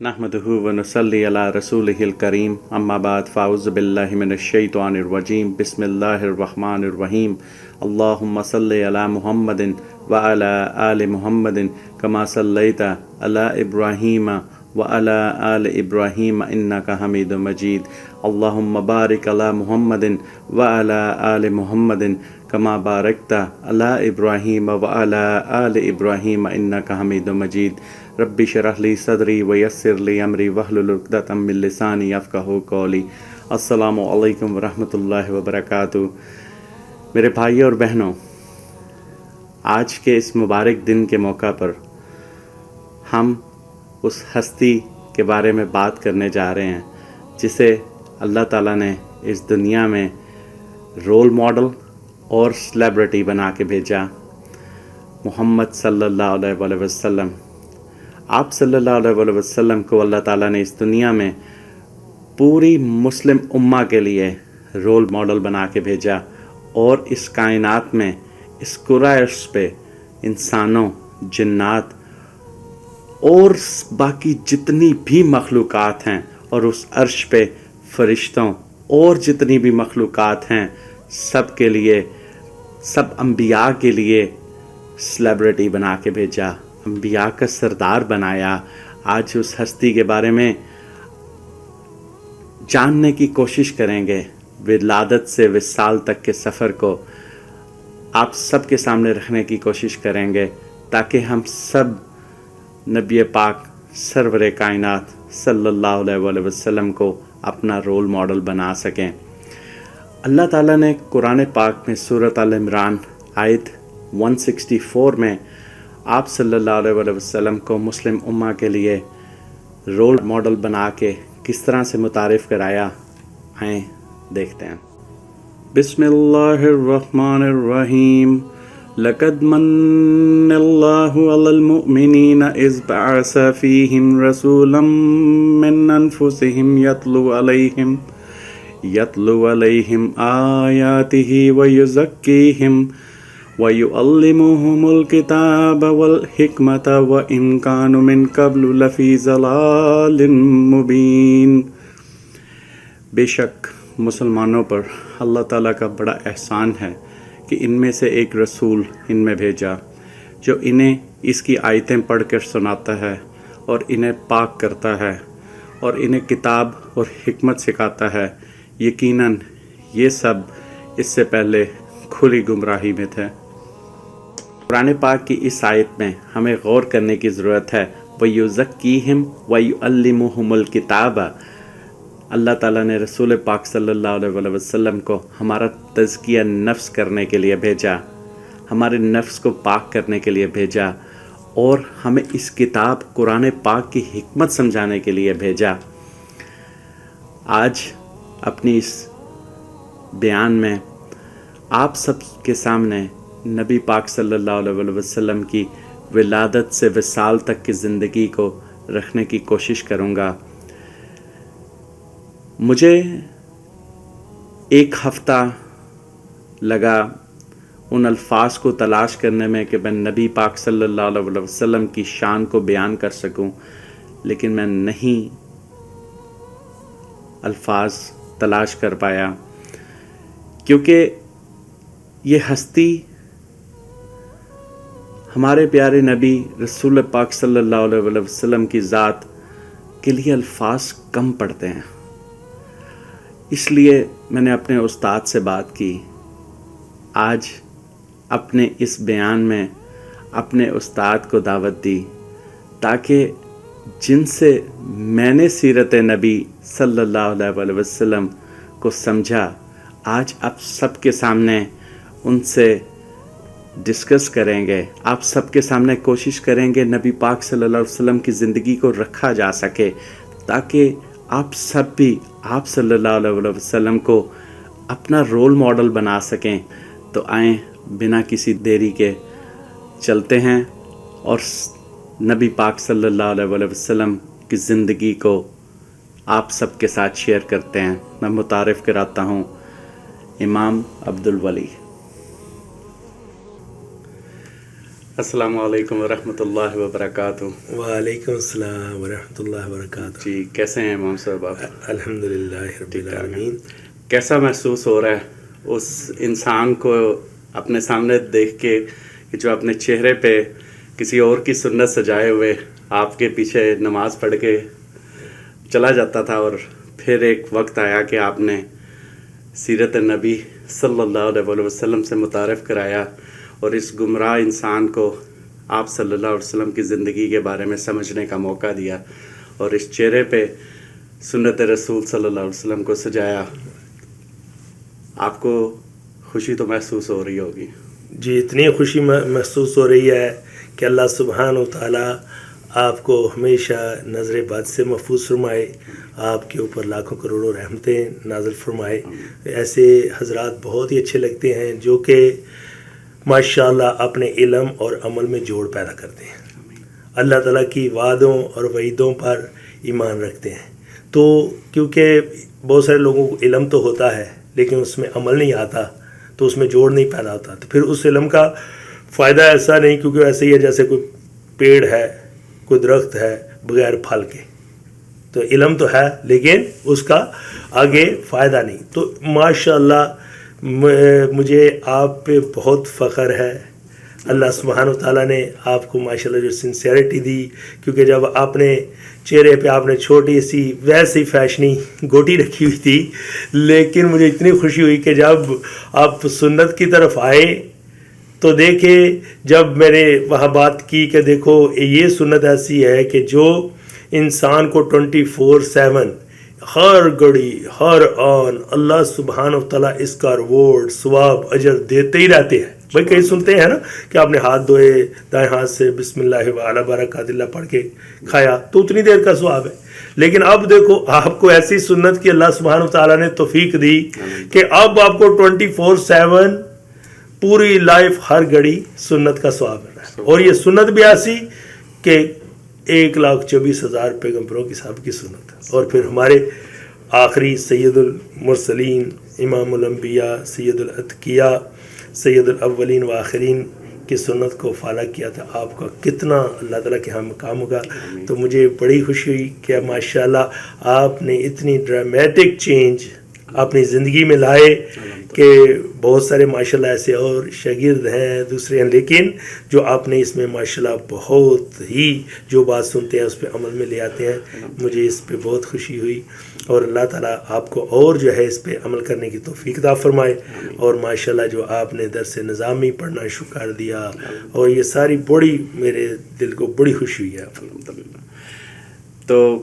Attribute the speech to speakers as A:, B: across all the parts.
A: نحمدہ ونصلی علی رسولہ الکریم اما بعد فاعوذ باللہ من الشیطان الرجیم بسم اللہ الرحمن الرحیم اللہم صلی علی محمد وعلی آل محمد کما صلیت علی ابراہیم وعلی آل ابراہیم انکا حمید مجید اللہم بارک علی محمد وعلی آل محمد کما بارکت علی ابراہیم وعلی آل ابراہیم انکا حمید مجید ربی شرح لی صدری ویسر لی امری واحلل عقدۃ من لسانی یفقہوا قولی۔ السلام علیکم ورحمۃ اللہ وبرکاتہ۔ میرے بھائی اور بہنوں، آج کے اس مبارک دن کے موقع پر ہم اس ہستی کے بارے میں بات کرنے جا رہے ہیں جسے اللہ تعالیٰ نے اس دنیا میں رول ماڈل اور سلیبریٹی بنا کے بھیجا، محمد صلی اللہ علیہ وآلہ وسلم۔ آپ صلی اللہ علیہ وآلہ وسلم کو اللہ تعالیٰ نے اس دنیا میں پوری مسلم امہ کے لیے رول ماڈل بنا کے بھیجا، اور اس کائنات میں اس کرۂ ارض پہ انسانوں، جنات اور باقی جتنی بھی مخلوقات ہیں، اور اس عرش پہ فرشتوں اور جتنی بھی مخلوقات ہیں، سب کے لیے، سب انبیاء کے لیے سلیبریٹی بنا کے بھیجا، انبیاء کا سردار بنایا۔ آج اس ہستی کے بارے میں جاننے کی کوشش کریں گے، ولادت سے وصال تک کے سفر کو آپ سب کے سامنے رکھنے کی کوشش کریں گے، تاکہ ہم سب نبی پاک سرور کائنات صلی اللہ علیہ وآلہ وسلم کو اپنا رول ماڈل بنا سکیں۔ اللہ تعالیٰ نے قرآن پاک میں سورۃ آل عمران آیت 164 میں آپ صلی اللہ علیہ وآلہ وسلم کو مسلم امہ کے لیے رول ماڈل بنا کے کس طرح سے متعارف کرایا، آئیں دیکھتے ہیں۔ بسم اللہ الرحمن الرحیم۔ لقد من اللہ علی المؤمنین اذ بعث فیہم رسولا من انفسہم یتلو علیہم آیاتہ ویزکیہم وَيُعَلِّمُهُمُ الْكِتَابَ وَالْحِكْمَةَ وَإِنْ كَانُوا مِنْ قَبْلُ لَفِي ضَلَالٍ مُبِينٍ۔ بے شک مسلمانوں پر اللہ تعالیٰ کا بڑا احسان ہے کہ ان میں سے ایک رسول ان میں بھیجا جو انہیں اس کی آیتیں پڑھ کر سناتا ہے اور انہیں پاک کرتا ہے اور انہیں کتاب اور حکمت سکھاتا ہے۔ یقیناً یہ سب اس سے پہلے کھلی گمراہی میں تھے۔ قرآن پاک کی اس آیت میں ہمیں غور کرنے کی ضرورت ہے۔ وَيُزَكِّيهِمْ وَيُعَلِّمُهُمُ الْكِتَابَ۔ اللہ تعالیٰ نے رسول پاک صلی اللہ علیہ وآلہ وسلم کو ہمارا تزکیہ نفس کرنے کے لیے بھیجا، ہمارے نفس کو پاک کرنے کے لیے بھیجا، اور ہمیں اس کتاب قرآن پاک کی حکمت سمجھانے کے لیے بھیجا۔ آج اپنی اس بیان میں آپ سب کے سامنے نبی پاک صلی اللہ علیہ وسلم کی ولادت سے وصال تک کی زندگی کو رکھنے کی کوشش کروں گا۔ مجھے ایک ہفتہ لگا ان الفاظ کو تلاش کرنے میں کہ میں نبی پاک صلی اللہ علیہ وسلم کی شان کو بیان کر سکوں، لیکن میں نہیں الفاظ تلاش کر پایا، کیونکہ یہ ہستی ہمارے پیارے نبی رسول پاک صلی اللہ علیہ وسلم کی ذات کے لیے الفاظ کم پڑتے ہیں۔ اس لیے میں نے اپنے استاد سے بات کی، آج اپنے اس بیان میں اپنے استاد کو دعوت دی، تاکہ جن سے میں نے سیرت نبی صلی اللہ علیہ وسلم کو سمجھا، آج آپ سب کے سامنے ان سے ڈسکس کریں گے، آپ سب کے سامنے کوشش کریں گے نبی پاک صلی اللہ علیہ وسلم کی زندگی کو رکھا جا سکے، تاکہ آپ سب بھی آپ صلی اللہ علیہ وسلم کو اپنا رول ماڈل بنا سکیں، تو آئیں بنا کسی دیری کے چلتے ہیں اور نبی پاک صلی اللہ علیہ وسلم کی زندگی کو آپ سب کے ساتھ شیئر کرتے ہیں. میں متعارف کراتا ہوں امام عبد الولی. السلام علیکم ورحمۃ اللہ وبرکاتہ.
B: وعلیکم السلام ورحمۃ اللہ وبرکاتہ.
A: جی کیسے ہیں امام صاحب آپ؟
B: الحمد للہ رب العالمین.
A: کیسا محسوس ہو رہا ہے اس انسان کو اپنے سامنے دیکھ کے کہ جو اپنے چہرے پہ کسی اور کی سنت سجائے ہوئے آپ کے پیچھے نماز پڑھ کے چلا جاتا تھا، اور پھر ایک وقت آیا کہ آپ نے سیرت نبی صلی اللہ علیہ وسلم سے متعارف کرایا اور اس گمراہ انسان کو آپ صلی اللہ علیہ وسلم کی زندگی کے بارے میں سمجھنے کا موقع دیا اور اس چہرے پہ سنت رسول صلی اللہ علیہ وسلم کو سجایا. آپ کو خوشی تو محسوس ہو رہی ہوگی.
B: جی اتنی خوشی محسوس ہو رہی ہے کہ اللہ سبحانہ و تعالیٰ آپ کو ہمیشہ نظر بد سے محفوظ فرمائے، آپ کے اوپر لاکھوں کروڑوں رحمتیں نازل فرمائے. ایسے حضرات بہت ہی اچھے لگتے ہیں جو کہ ماشاءاللہ اپنے علم اور عمل میں جوڑ پیدا کرتے ہیں، اللہ تعالیٰ کی وعدوں اور وعیدوں پر ایمان رکھتے ہیں. تو کیونکہ بہت سارے لوگوں کو علم تو ہوتا ہے لیکن اس میں عمل نہیں آتا، تو اس میں جوڑ نہیں پیدا ہوتا، تو پھر اس علم کا فائدہ ایسا نہیں، کیونکہ ایسے ہی ہے جیسے کوئی پیڑ ہے، کوئی درخت ہے بغیر پھل کے. تو علم تو ہے لیکن اس کا آگے فائدہ نہیں. تو ماشاءاللہ مجھے آپ پہ بہت فخر ہے. اللہ سبحانہ و تعالیٰ نے آپ کو ماشاءاللہ جو سنسیئرٹی دی، کیونکہ جب آپ نے چہرے پہ آپ نے چھوٹی سی ویسی فیشنی گوٹی رکھی ہوئی تھی، لیکن مجھے اتنی خوشی ہوئی کہ جب آپ سنت کی طرف آئے تو دیکھے، جب میں نے وہاں بات کی کہ دیکھو یہ سنت ایسی ہے کہ جو انسان کو 24/7 ہر گھڑی ہر آن اللہ سبحانہ و تعالیٰ اس کا ریوارڈ ثواب اجر دیتے ہی رہتے ہیں. بھائی کہیں سنتے ہیں نا کہ آپ نے ہاتھ دھوئے دائیں ہاتھ سے بسم اللہ وعلی برکات اللہ پڑھ کے کھایا تو اتنی دیر کا ثواب ہے. لیکن اب دیکھو آپ کو ایسی سنت کی اللہ سبحانہ و تعالیٰ نے توفیق دی کہ اب آپ کو 24/7 پوری لائف ہر گھڑی سنت کا ثواب ہے. اور یہ سنت بھی ایسی کہ 1,24,000 پیغمبروں کی صاحب کی سنت، اور پھر ہمارے آخری سید المرسلین امام الانبیاء سید الاتقیاء سید الاولین وآخرین کی سنت کو فالو کیا تھا. آپ کا کتنا اللہ تعالیٰ کے ہاں مقام ہوگا. تو مجھے بڑی خوشی ہوئی کہ ماشاءاللہ آپ نے اتنی ڈرامیٹک چینج اپنی زندگی میں لائے کہ بہت سارے ماشاءاللہ ایسے اور شاگرد ہیں دوسرے ہیں، لیکن جو آپ نے اس میں ماشاءاللہ بہت ہی جو بات سنتے ہیں اس پہ عمل میں لے آتے ہیں. مجھے اس پہ بہت خوشی ہوئی اور اللہ تعالیٰ آپ کو اور جو ہے اس پہ عمل کرنے کی توفیق عطا فرمائے. اور ماشاءاللہ جو آپ نے درس نظامی پڑھنا شروع کر دیا اور یہ ساری بڑی میرے دل کو بڑی خوشی ہوئی ہے.
A: الحمدللہ. تو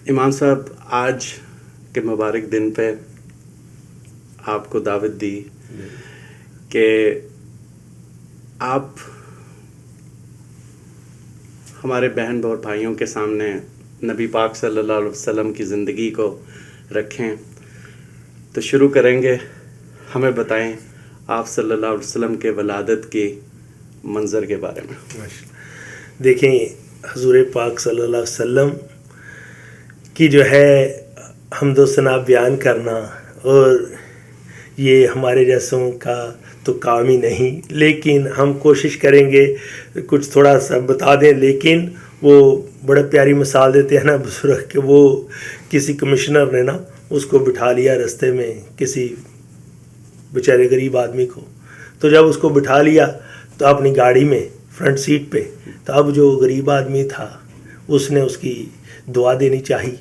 A: امام صاحب آج کے مبارک دن پہ آپ کو دعوت دی کہ آپ ہمارے بہن اور بھائیوں کے سامنے نبی پاک صلی اللہ علیہ وسلم کی زندگی کو رکھیں. تو شروع کریں گے. ہمیں بتائیں آپ صلی اللہ علیہ وسلم کے ولادت کی منظر کے بارے میں.
B: دیکھیں حضور پاک صلی اللہ علیہ وسلم کی جو ہے حمد و ثنا بیان کرنا، اور یہ ہمارے جیسوں کا تو کام ہی نہیں، لیکن ہم کوشش کریں گے کچھ تھوڑا سا بتا دیں. لیکن وہ بڑا پیاری مثال دیتے ہیں نا بزرگ کہ وہ کسی کمشنر نے نا اس کو بٹھا لیا رستے میں کسی بیچارے غریب آدمی کو. تو جب اس کو بٹھا لیا تو اپنی گاڑی میں فرنٹ سیٹ پہ، تو اب جو غریب آدمی تھا اس نے اس کی دعا دینی چاہی.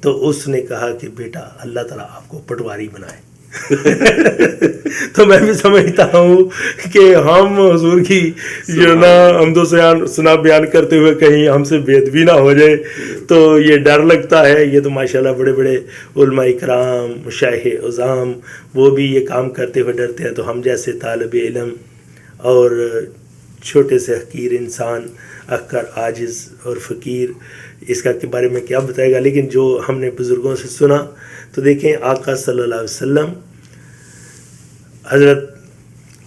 B: تو اس نے کہا کہ بیٹا اللہ تعالیٰ آپ کو پٹواری بنائے. تو میں بھی سمجھتا ہوں کہ ہم حضور کی جو نا حمد و ثنا بیان کرتے ہوئے کہیں ہم سے بے ادبی نہ ہو جائے، تو یہ ڈر لگتا ہے. یہ تو ماشاءاللہ بڑے بڑے علماء کرام مشایخ عظام وہ بھی یہ کام کرتے ہوئے ڈرتے ہیں. تو ہم جیسے طالب علم اور چھوٹے سے حقیر انسان اکثر عاجز اور فقیر اس کا کے بارے میں کیا بتائے گا. لیکن جو ہم نے بزرگوں سے سنا تو دیکھیں آقا صلی اللہ علیہ وسلم حضرت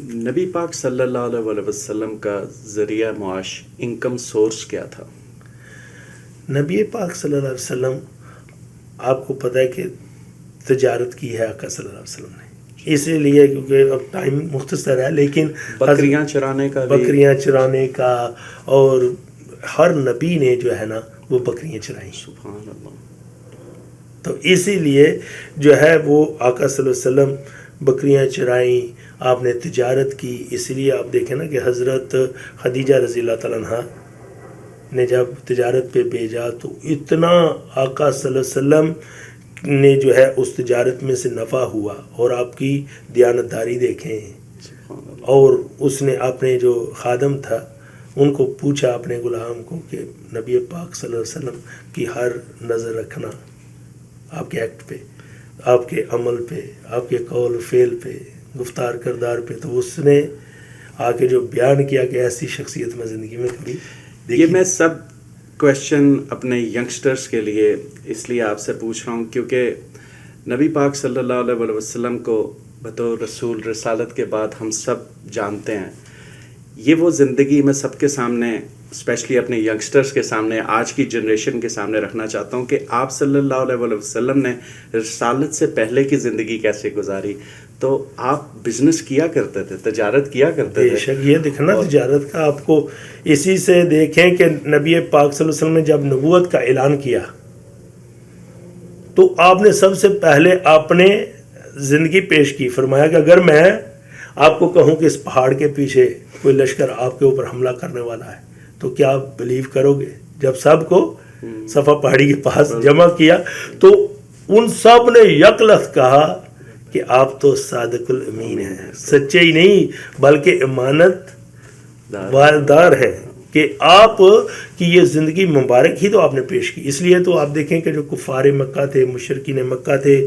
A: نبی پاک صلی اللہ علیہ وسلم کا ذریعہ معاش انکم سورس کیا تھا؟
B: نبی پاک صلی اللہ علیہ وسلم آپ کو پتہ ہے کہ تجارت کی ہے آقا صلی اللہ علیہ وسلم نے، اسی لیے کیونکہ اب ٹائم مختصر ہے، لیکن
A: بکریاں چرانے کا
B: بکریاں چرانے کا، اور ہر نبی نے جو ہے نا وہ بکریاں چرائیں.
A: سبحان اللہ.
B: تو اسی لیے جو ہے وہ آقا صلی اللہ علیہ وسلم بکریاں چرائیں، آپ نے تجارت کی. اس لیے آپ دیکھیں نا کہ حضرت خدیجہ رضی اللہ تعالیٰ عنہ نے جب تجارت پہ بھیجا تو اتنا آقا صلی اللہ علیہ وسلم نے جو ہے اس تجارت میں سے نفع ہوا. اور آپ کی دیانتداری دیکھیں. اور اس نے اپنے جو خادم تھا ان کو پوچھا، اپنے غلام کو، کہ نبی پاک صلی اللہ علیہ وسلم کی ہر نظر رکھنا آپ کے ایکٹ پہ، آپ کے عمل پہ، آپ کے قول فعل پہ، گفتار کردار پہ. تو اس نے آ کے جو بیان کیا کہ ایسی شخصیت میں زندگی میں کبھی
A: یہ میں سب کویشچن اپنے ینگسٹرز کے لیے اس لیے آپ سے پوچھ رہا ہوں کیونکہ نبی پاک صلی اللہ علیہ وسلم کو بطور رسول رسالت کے بعد ہم سب جانتے ہیں. یہ وہ زندگی میں سب کے سامنے، اسپیشلی اپنے ینگسٹرز کے سامنے، آج کی جنریشن کے سامنے رکھنا چاہتا ہوں کہ آپ صلی اللہ علیہ وسلم نے رسالت سے پہلے کی زندگی کیسے گزاری. تو آپ بزنس کیا کرتے تھے، تجارت کیا کرتے تھے.
B: بے شک یہ دیکھنا تجارت کا آپ کو اسی سے دیکھیں کہ نبی پاک صلی اللہ علیہ وسلم نے جب نبوت کا اعلان کیا تو آپ نے سب سے پہلے اپنے زندگی پیش کی. فرمایا کہ اگر میں آپ کو کہوں کہ اس پہاڑ کے پیچھے کوئی لشکر آپ کے اوپر حملہ کرنے والا ہے تو کیا آپ بلیو کرو گے؟ جب سب کو صفا پہاڑی کے پاس جمع کیا تو ان سب نے یک لفظ کہا کہ آپ تو صادق الامین ہیں، سچے ہی نہیں بلکہ امانت واردار ہیں، کہ آپ کی یہ زندگی مبارک ہی تو آپ نے پیش کی. اس لیے تو آپ دیکھیں کہ جو کفار مکہ تھے، مشرکین مکہ تھے،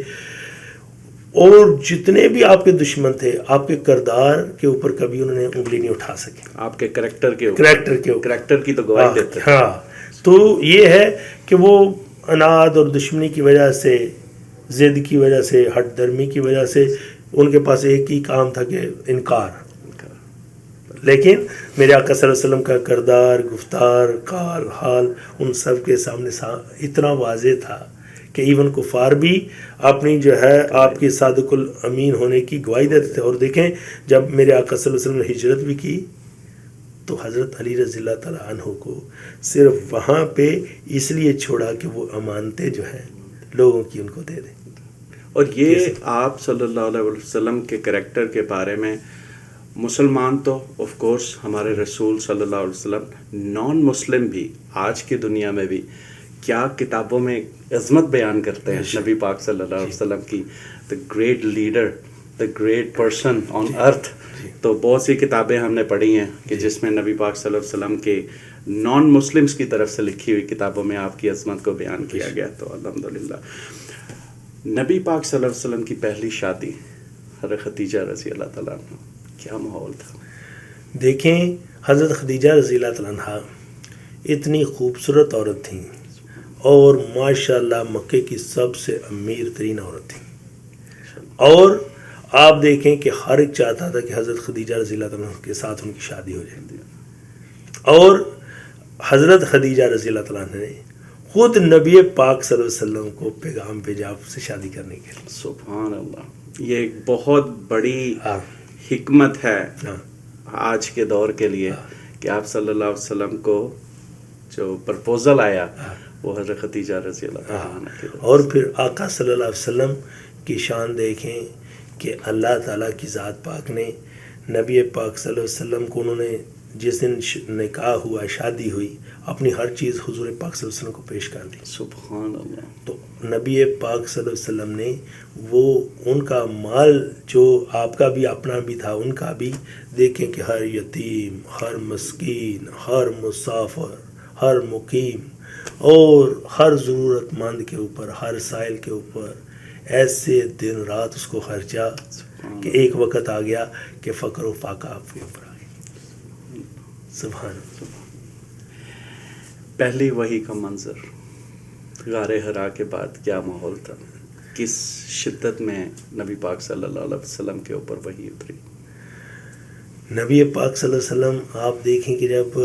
B: اور جتنے بھی آپ کے دشمن تھے، آپ کے کردار کے اوپر کبھی انہوں نے انگلی نہیں اٹھا سکے. آپ کے
A: کریکٹر کے اوپر، کریکٹر کی تو گواہی دیتے ہیں.
B: ہاں، تو یہ ہے کہ وہ اناد اور دشمنی کی وجہ سے، ضد کی وجہ سے، ہٹ درمی کی وجہ سے ان کے پاس ایک ہی کام تھا کہ انکار. لیکن میرے آقا صلی اللہ علیہ وسلم کا کردار، گفتار، قال، حال ان سب کے سامنے اتنا واضح تھا کہ ایون کفار بھی اپنی جو ہے آپ کی صادق الامین ہونے کی گواہی دیتے تھے. اور دیکھیں جب میرے آقا صلی اللہ علیہ وسلم نے ہجرت بھی کی تو حضرت علی رضی اللہ تعالیٰ عنہ کو صرف وہاں پہ اس لیے چھوڑا کہ وہ امانتیں جو ہیں لوگوں کی ان کو دے دیں.
A: اور یہ آپ صلی اللہ علیہ وسلم کے کریکٹر کے بارے میں مسلمان تو آف کورس ہمارے رسول صلی اللہ علیہ وسلم، نان مسلم بھی آج کی دنیا میں بھی کیا کتابوں میں عظمت بیان کرتے ہیں نبی پاک صلی اللہ علیہ وسلم کی. The great leader, the great person on earth. تو بہت سی کتابیں ہم نے پڑھی ہیں کہ جس میں نبی پاک صلی اللہ علیہ وسلم کے نان مسلمس کی طرف سے لکھی ہوئی کتابوں میں آپ کی عظمت کو بیان کیا گیا. تو الحمدللہ. نبی پاک صلی اللہ علیہ وسلم کی پہلی شادی حضرت خدیجہ رضی اللہ تعالیٰ عنہ، کیا ماحول تھا؟
B: دیکھیں حضرت خدیجہ رضی اللہ تعالیٰ عنہ اتنی خوبصورت عورت تھیں اور ماشاءاللہ مکے کی سب سے امیر ترین عورت تھیں. اور آپ دیکھیں کہ ہر ایک چاہتا تھا کہ حضرت خدیجہ رضی اللہ تعالیٰ عنہ کے ساتھ ان کی شادی ہو جائے. اور حضرت خدیجہ رضی اللہ تعالیٰ عنہ نے خود نبی پاک صلی اللہ علیہ وسلم کو پیغام بھیجا آپ سے شادی کرنے کے لیے.
A: سبحان اللہ. یہ ایک بہت بڑی حکمت ہے آج کے دور کے لیے کہ آپ صلی اللہ علیہ وسلم کو جو پرپوزل آیا وہ حضرت خدیجہ رضی اللہ عنہ کی.
B: اور پھر آقا صلی اللہ علیہ وسلم کی شان دیکھیں کہ اللہ تعالیٰ کی ذات پاک نے نبی پاک صلی اللہ علیہ وسلم کو، انہوں نے جس دن نکاح ہوا، شادی ہوئی، اپنی ہر چیز حضور پاک صلی اللہ علیہ وسلم کو پیش کر دی.
A: سبحان اللہ.
B: تو نبی پاک صلی اللہ علیہ وسلم نے وہ ان کا مال جو آپ کا بھی اپنا بھی تھا، ان کا بھی دیکھیں کہ ہر یتیم، ہر مسکین، ہر مسافر، ہر مقیم اور ہر ضرورت مند کے اوپر، ہر سائل کے اوپر ایسے دن رات اس کو خرچہ کہ ایک وقت آ گیا کہ فقر و فاقہ آپ کے اوپر آ گیا. سبحان اللہ.
A: پہلی وحی کا منظر غار حرا کے بعد کیا ماحول تھا؟ کس شدت میں نبی پاک صلی اللہ علیہ وسلم کے اوپر وحی اتری؟
B: نبی پاک صلی اللہ علیہ وسلم آپ دیکھیں کہ جب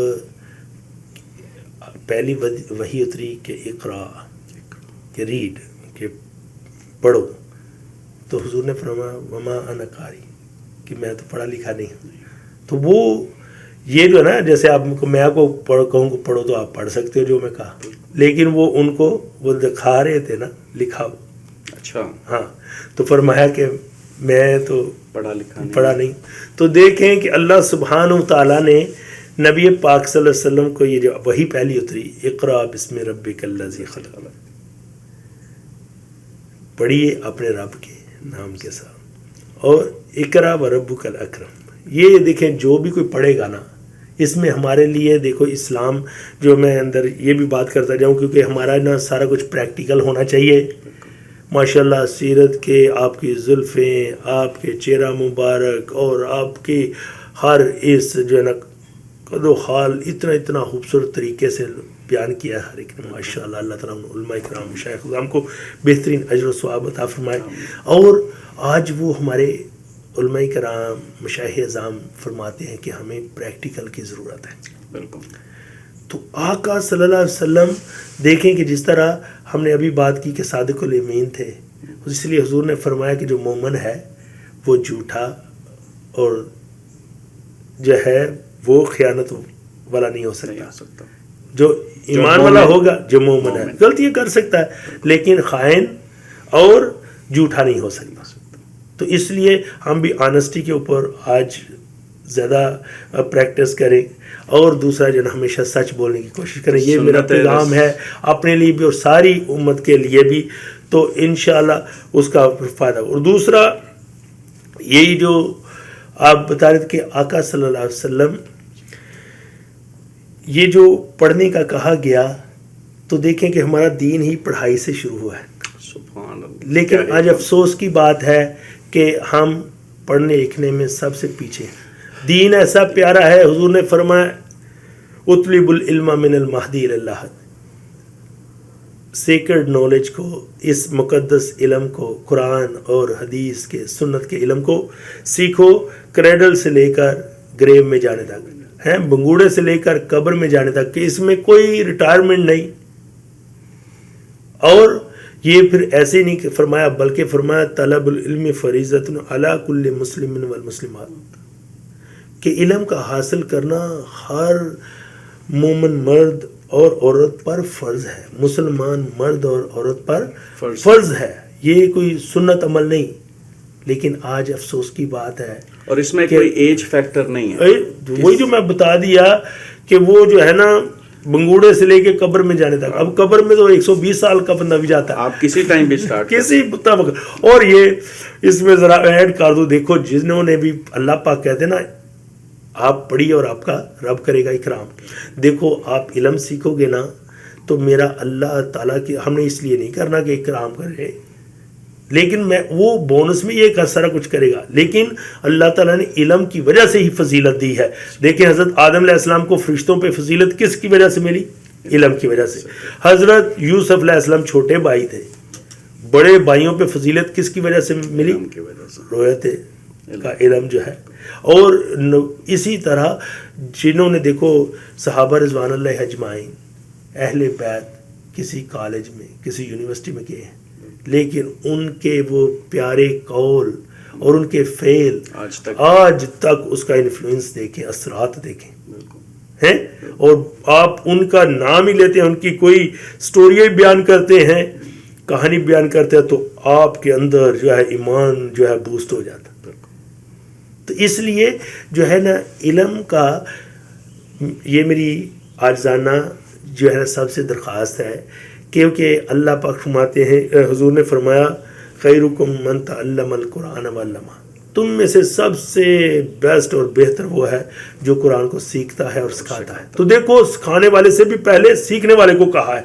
B: پہلی وحی اتری کہ اقرا، کہ ریڈ، کہ پڑھو، تو حضور نے فرمایا وما انا قاری، کہ میں تو پڑھا لکھا نہیں. تو وہ یہ جو ہے نا، جیسے میں آپ کو کہوں کہ پڑھو تو آپ پڑھ سکتے ہو جو میں کہا، لیکن وہ ان کو وہ دکھا رہے تھے نا لکھا.
A: اچھا.
B: ہاں، تو فرمایا کہ میں تو پڑھا نہیں. تو دیکھیں کہ اللہ سبحانہ و تعالیٰ نے نبی پاک صلی اللہ علیہ وسلم کو یہ جو وہی پہلی اتری اقرا بسم ربک الذی خلق، پڑھیے اپنے رب کے نام کے ساتھ، اور اقرا وربک الاکرم. یہ دیکھیں جو بھی کوئی پڑھے گا نا، اس میں ہمارے لیے دیکھو اسلام جو میں اندر یہ بھی بات کرتا جاؤں، کیونکہ ہمارا نا سارا کچھ پریکٹیکل ہونا چاہیے. ماشاءاللہ سیرت کے آپ کی زلفیں، آپ کے چہرہ مبارک، اور آپ کی ہر اس جو ہے نا قد و حال اتنا خوبصورت طریقے سے بیان کیا ہے ہر ایک نے. ماشاءاللہ اللہ تعالیٰ علماء کرام مشائخ کرام کو بہترین اجر و ثواب عطا فرمائے. اور آج وہ ہمارے علماء کرام مشائخ اعظام فرماتے ہیں کہ ہمیں پریکٹیکل کی ضرورت ہے.
A: بالکل.
B: تو آقا صلی اللہ علیہ وسلم دیکھیں کہ جس طرح ہم نے ابھی بات کی کہ صادق الامین تھے، اس لیے حضور نے فرمایا کہ جو مومن ہے وہ جھوٹا اور جو ہے وہ خیانت والا نہیں ہو سکتا. جو ایمان والا ہوگا، جو مومن ہے، غلطیاں کر سکتا ہے لیکن خائن اور جھوٹا نہیں ہو سکتا. تو اس لیے ہم بھی آنیسٹی کے اوپر آج زیادہ پریکٹس کریں، اور دوسرا جو ہے ہمیشہ سچ بولنے کی کوشش کریں. یہ میرا پیغام ہے اپنے لیے بھی اور ساری امت کے لیے بھی. تو انشاءاللہ اس کا فائدہ. اور دوسرا یہی جو آپ بتا رہے تھے کہ آقا صلی اللہ علیہ وسلم یہ جو پڑھنے کا کہا گیا، تو دیکھیں کہ ہمارا دین ہی پڑھائی سے شروع ہوا ہے.
A: سبحان اللہ.
B: لیکن آج افسوس کی بات ہے کہ ہم پڑھنے لکھنے میں سب سے پیچھے ہیں. دین ایسا پیارا ہے، حضور نے فرمایا اطلب العلم من المہدی الی اللحد، سیکرڈ نالج کو، اس مقدس علم کو، قرآن اور حدیث کے سنت کے علم کو سیکھو، کریڈل سے لے کر گریو میں جانے تک، ہیں بنگوڑے سے لے کر قبر میں جانے تک، کہ اس میں کوئی ریٹائرمنٹ نہیں. اور یہ پھر ایسے ہی نہیں فرمایا، بلکہ فرمایا طلب العلم فریضۃ علی کل مسلم والمسلمات، کہ علم کا حاصل کرنا ہر مومن مرد اور عورت پر فرض ہے. مسلمان مرد اور عورت پر فرض ہے. یہ کوئی سنت عمل نہیں. لیکن آج افسوس کی بات ہے،
A: اور اس میں کوئی ایج فیکٹر نہیں ہے.
B: وہی جو میں بتا دیا کہ وہ جو ہے نا بنگوڑے سے لے کے قبر میں جانے تک. اب قبر میں تو 120 سال کا بندہ بھی جاتا ہے،
A: آپ کسی ٹائم بھی سٹارٹ
B: کسی مطابق. اور یہ اس میں ذرا ایڈ کر دو، دیکھو جنہوں نے بھی اللہ پاک کہتے نا آپ پڑھیے اور آپ کا رب کرے گا اکرام. دیکھو آپ علم سیکھو گے نا تو میرا اللہ تعالیٰ کی، ہم نے اس لیے نہیں کرنا کہ اکرام کرے، لیکن میں وہ بونس میں یہ سارا کچھ کرے گا. لیکن اللہ تعالیٰ نے علم کی وجہ سے ہی فضیلت دی ہے. دیکھیں حضرت آدم علیہ السلام کو فرشتوں پہ فضیلت کس کی وجہ سے ملی؟ علم کی وجہ سے. حضرت یوسف علیہ السلام چھوٹے بھائی تھے، بڑے بھائیوں پہ فضیلت کس کی وجہ سے ملی؟ روایت کا علم جو ہے. اور اسی طرح جنہوں نے دیکھو صحابہ رضوان اللہ اجمعین، اہل بیت کسی کالج میں کسی یونیورسٹی میں گئے ہیں، لیکن ان کے وہ پیارے قول اور ان کے فعل آج تک اس کا انفلوئنس دیکھیں، اثرات دیکھیں ہیں. اور آپ ان کا نام ہی لیتے ہیں، ان کی کوئی سٹوری بیان کرتے ہیں، کہانی بیان کرتے ہیں، تو آپ کے اندر جو ہے ایمان جو ہے بوسٹ ہو جاتا. تو اس لیے جو ہے نا علم کا یہ میری عاجزانہ جو ہے سب سے درخواست ہے، کیونکہ اللہ پاک فرماتے ہیں، حضور نے فرمایا خیرکم من تعلم القرآن وعلمہ، تم میں سے سب سے بیسٹ اور بہتر وہ ہے جو قرآن کو سیکھتا ہے اور سکھاتا ہے. تو دیکھو سکھانے والے سے بھی پہلے سیکھنے والے کو کہا ہے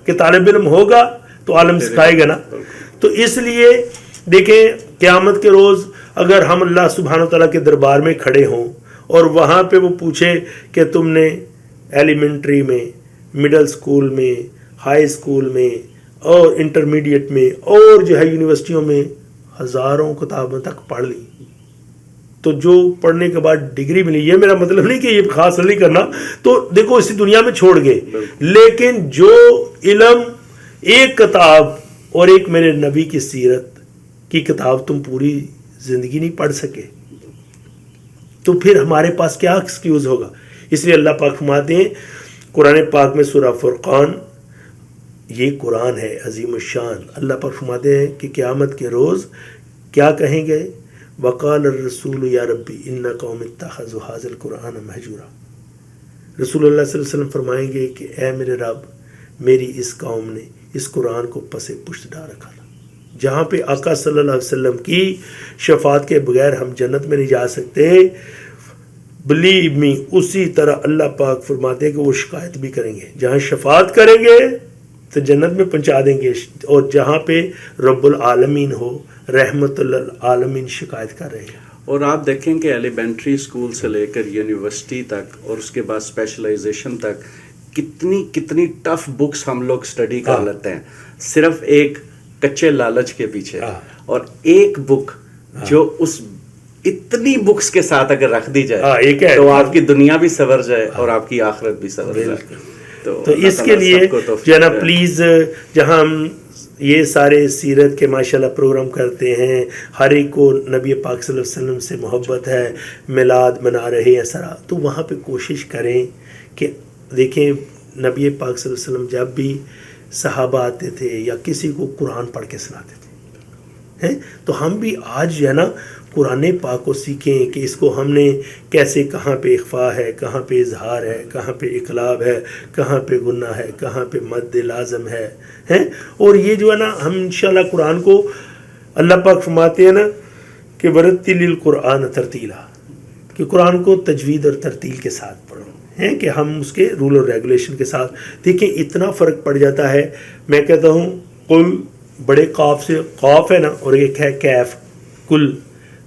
B: کہ طالب علم ہوگا تو عالم سکھائے گا نا. تو اس لیے دیکھیں قیامت کے روز اگر ہم اللہ سبحانہ و تعالیٰ کے دربار میں کھڑے ہوں اور وہاں پہ وہ پوچھے کہ تم نے ایلیمنٹری میں، مڈل سکول میں، ہائی سکول میں اور انٹرمیڈیٹ میں اور جو ہے یونیورسٹیوں میں ہزاروں کتابوں تک پڑھ لی، تو جو پڑھنے کے بعد ڈگری ملی، یہ میرا مطلب نہیں کہ یہ خاص نہیں کرنا، تو دیکھو اسی دنیا میں چھوڑ گئے، لیکن جو علم ایک کتاب اور ایک میرے نبی کی سیرت کی کتاب تم پوری زندگی نہیں پڑھ سکے تو پھر ہمارے پاس کیا ایکسکیوز ہوگا؟ اس لیے اللہ پاک فرماتے ہیں قرآن پاک میں سورہ فرقان، یہ قرآن ہے عظیم الشان، اللہ پاک فرماتے ہیں کہ قیامت کے روز کیا کہیں گے؟ وقال الرسول یا ربی ان قوم اتخذوا هذا القرآن مہجورا، رسول اللہ صلی اللہ علیہ وسلم فرمائیں گے کہ اے میرے رب، میری اس قوم نے اس قرآن کو پس پشت ڈال رکھا تھا۔ جہاں پہ آقا صلی اللہ علیہ وسلم کی شفاعت کے بغیر ہم جنت میں نہیں جا سکتے، بلیو می، اسی طرح اللہ پاک فرماتے ہیں کہ وہ شکایت بھی کریں گے، جہاں شفاعت کریں گے تو جنت میں پہنچا دیں گے، اور جہاں پہ رب العالمین ہو، رحمت للعالمین، شکایت کر رہے ہیں۔
A: اور آپ دیکھیں کہ ایلیمنٹری اسکول سے لے کر یونیورسٹی تک اور اس کے بعد اسپیشلائزیشن تک کتنی ٹف بکس ہم لوگ اسٹڈی کر لیتے ہیں صرف ایک کچے لالچ کے پیچھے، اور ایک بک جو اس اتنی بکس کے ساتھ اگر رکھ دی جائے تو آپ کی دنیا بھی سنور جائے اور آپ کی آخرت بھی سنور جائے۔
B: تو اس کے لیے جو ہے نا پلیز، جہاں ہم یہ سارے سیرت کے ماشاءاللہ پروگرام کرتے ہیں، ہر ایک کو نبی پاک صلی اللہ علیہ وسلم سے محبت ہے، میلاد منا رہے ہیں سرا، تو وہاں پہ کوشش کریں کہ دیکھیں نبی پاک صلی اللہ علیہ وسلم جب بھی صحابہ آتے تھے یا کسی کو قرآن پڑھ کے سناتے تھے، تو ہم بھی آج جو ہے نا قرآن پاک کو سیکھیں کہ اس کو ہم نے کیسے، کہاں پہ اخفا ہے، کہاں پہ اظہار ہے، کہاں پہ اقلاب ہے، کہاں پہ گناہ ہے، کہاں پہ مد لازم ہے، اور یہ جو ہے نا ہم انشاءاللہ قرآن کو، اللہ پاک فرماتے ہیں نا کہ ورتل القرآن ترتیلا، کہ قرآن کو تجوید اور ترتیل کے ساتھ پڑھو، ہیں کہ ہم اس کے رول اور ریگولیشن کے ساتھ دیکھیں اتنا فرق پڑ جاتا ہے۔ میں کہتا ہوں قل بڑے قاف سے، قاف ہے نا، اور ایک ہے کیف، کل،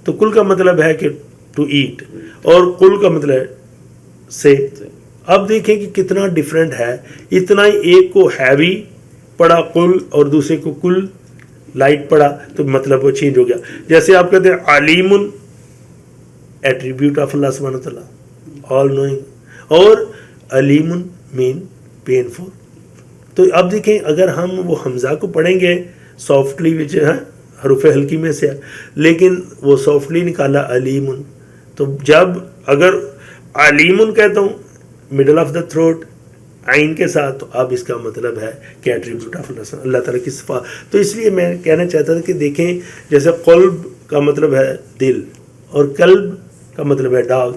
B: تو کل کا مطلب ہے کہ ٹو ایٹ، اور قل کا مطلب ہے سے۔ اب دیکھیں کہ کتنا ڈیفرنٹ ہے، اتنا ہی ایک کو ہیوی پڑھا قل اور دوسرے کو کل لائٹ پڑھا تو مطلب وہ چینج ہو گیا۔ جیسے آپ کہتے ہیں علیم، ایٹریبیوٹ آف اللہ سبحانہ وتعالیٰ، آل نوئنگ، اور علیم مین پینفل۔ تو اب دیکھیں اگر ہم وہ حمزہ کو پڑھیں گے سافٹلی، وچ ہے حروف ہلکی میں سے، لیکن وہ سافٹلی نکالا علیم، تو جب اگر علیم کہتا ہوں مڈل آف دا تھروٹ عین کے ساتھ، تو اب اس کا مطلب ہے کہ ایٹریبیوٹ آف اللہ تعالیٰ کی صفات۔ تو اس لیے میں کہنا چاہتا تھا کہ دیکھیں جیسے قلب کا مطلب ہے دل اور قلب کا مطلب ہے ڈاگ،